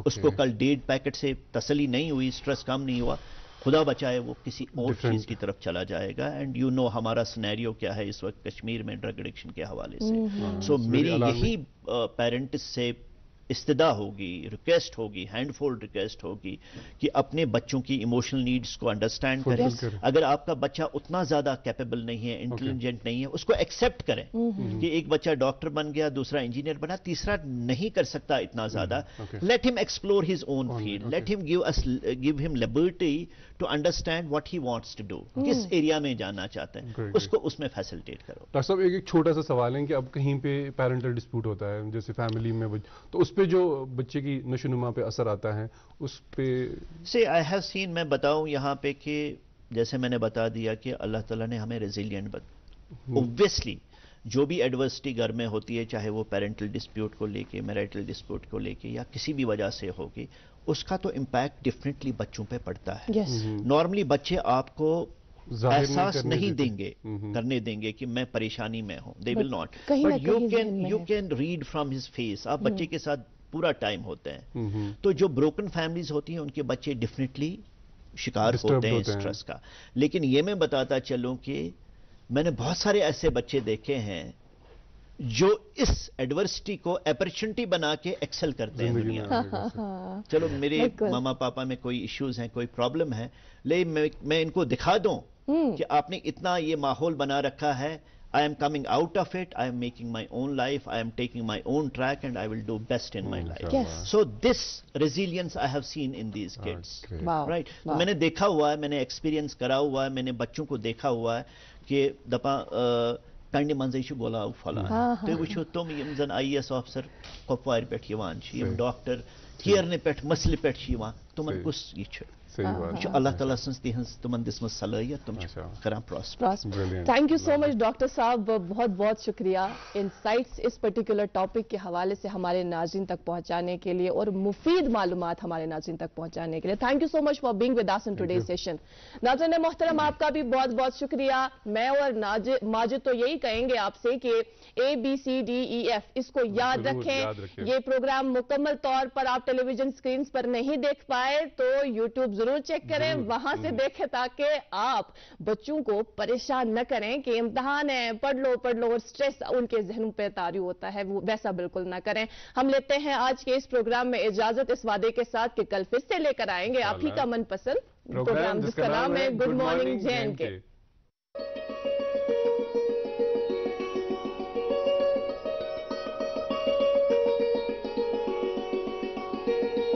उसको कल 1.5 पैकेट से तसल्ली नहीं हुई, स्ट्रेस कम नहीं हुआ, खुदा बचाए वो किसी और Different. चीज की तरफ चला जाएगा। एंड यू नो हमारा सिनेरियो क्या है इस वक्त कश्मीर में ड्रग एडिक्शन के हवाले से। सो It's मेरी very alarming. यही पेरेंट्स से इस्तदा होगी, रिक्वेस्ट होगी, हैंडफोल्ड रिक्वेस्ट होगी कि अपने बच्चों की इमोशनल नीड्स को अंडरस्टैंड करें। Fulfill करें। अगर आपका बच्चा उतना ज्यादा कैपेबल नहीं है, इंटेलिजेंट नहीं है, उसको एक्सेप्ट करें कि एक बच्चा डॉक्टर बन गया, दूसरा इंजीनियर बना, तीसरा नहीं कर सकता इतना ज्यादा। Okay. Let him explore his own field, okay. Let him give him liberty to understand what he wants to do, किस एरिया में जाना चाहता है, Great, उसको उसमें फैसिलिटेट करो। डॉक्टर साहब एक छोटा सा सवाल है कि अब कहीं पे पेरेंटल डिस्प्यूट होता है, जैसे फैमिली में तो उस पे जो बच्चे की नशोनुमा पे असर आता है, उस पे से आई हैव सीन, मैं बताऊं यहाँ पे कि जैसे मैंने बता दिया कि अल्लाह ताला ने हमें रेजिलिएंट ऑब्वियसली जो भी एडवर्सिटी घर में होती है, चाहे वो पेरेंटल डिस्प्यूट को लेके, मैरिटल डिस्प्यूट को लेके या किसी भी वजह से होगी, उसका तो इम्पैक्ट डिफरेंटली बच्चों पे पड़ता है। Yes. नॉर्मली बच्चे आपको जाहिर एहसास करने नहीं देते। देंगे करने देंगे कि मैं परेशानी में हूं, दे विल नॉट, कहीं ना बट यू कहीं कैन ज़हन में यू है। Can read from his face. आप बच्चे के साथ पूरा टाइम होते हैं, तो जो ब्रोकन फैमिलीज होती हैं उनके बच्चे डेफिनेटली शिकार Disturbed होते हैं होते हैं। स्ट्रेस का। लेकिन ये मैं बताता चलूं कि मैंने बहुत सारे ऐसे बच्चे देखे हैं जो इस एडवर्सिटी को अपॉर्चुनिटी बना के एक्सेल करते हैं जिंदगी दुनिया में में। आगे बढ़ सकते चलो मेरे बिल्कुल। मामा पापा में कोई इश्यूज हैं, कोई प्रॉब्लम है, लेकिन मैं इनको दिखा दूं कि आपने इतना ये माहौल बना रखा है, I am coming out of it, I am making my own life, I am taking my own track and I will do best in my life. Yes. So this resilience I have seen in these kids, Wow. Right. तो Wow. मैंने देखा हुआ है, मैंने experience करा हुआ है, मैंने बच्चों को देखा हुआ है कि दपा कंडे मंजे गोला फलान तो वो तुम यम जन IAS ऑफिसर कपवार पे यम डॉक्टर केरने पे मसले पे तुमन कुछ ये सही बात है अल्लाह ताला सन्स तिहंस तुमन दिसमत सलाहियत तुम करा prosper. Brilliant. Thank you so much doctor साहब, बहुत बहुत शुक्रिया इनसाइट्स इस पर्टिकुलर टॉपिक के हवाले से हमारे नाज़रीन तक पहुंचाने के लिए और मुफीद मालूमात हमारे नाज़रीन तक पहुंचाने के लिए। Thank you so much for being with us in today's session. नाज़रीन मोहतरम, आपका भी बहुत बहुत शुक्रिया। मैं और माजिद तो यही कहेंगे आपसे कि ABCDEF इसको याद रखें। ये प्रोग्राम मुकम्मल तौर पर आप टेलीविजन स्क्रीन पर नहीं देख पाए तो यूट्यूब जरूर चेक करें, वहां से देखें, ताकि आप बच्चों को परेशान न करें कि इम्तिहान है, पढ़ लो और स्ट्रेस उनके जहनों पे तारी होता है, वो वैसा बिल्कुल ना करें। हम लेते हैं आज के इस प्रोग्राम में इजाजत इस वादे के साथ कि कल फिर से लेकर आएंगे आप ही का मनपसंद प्रोग्राम जिसका नाम है गुड मॉर्निंग JNK।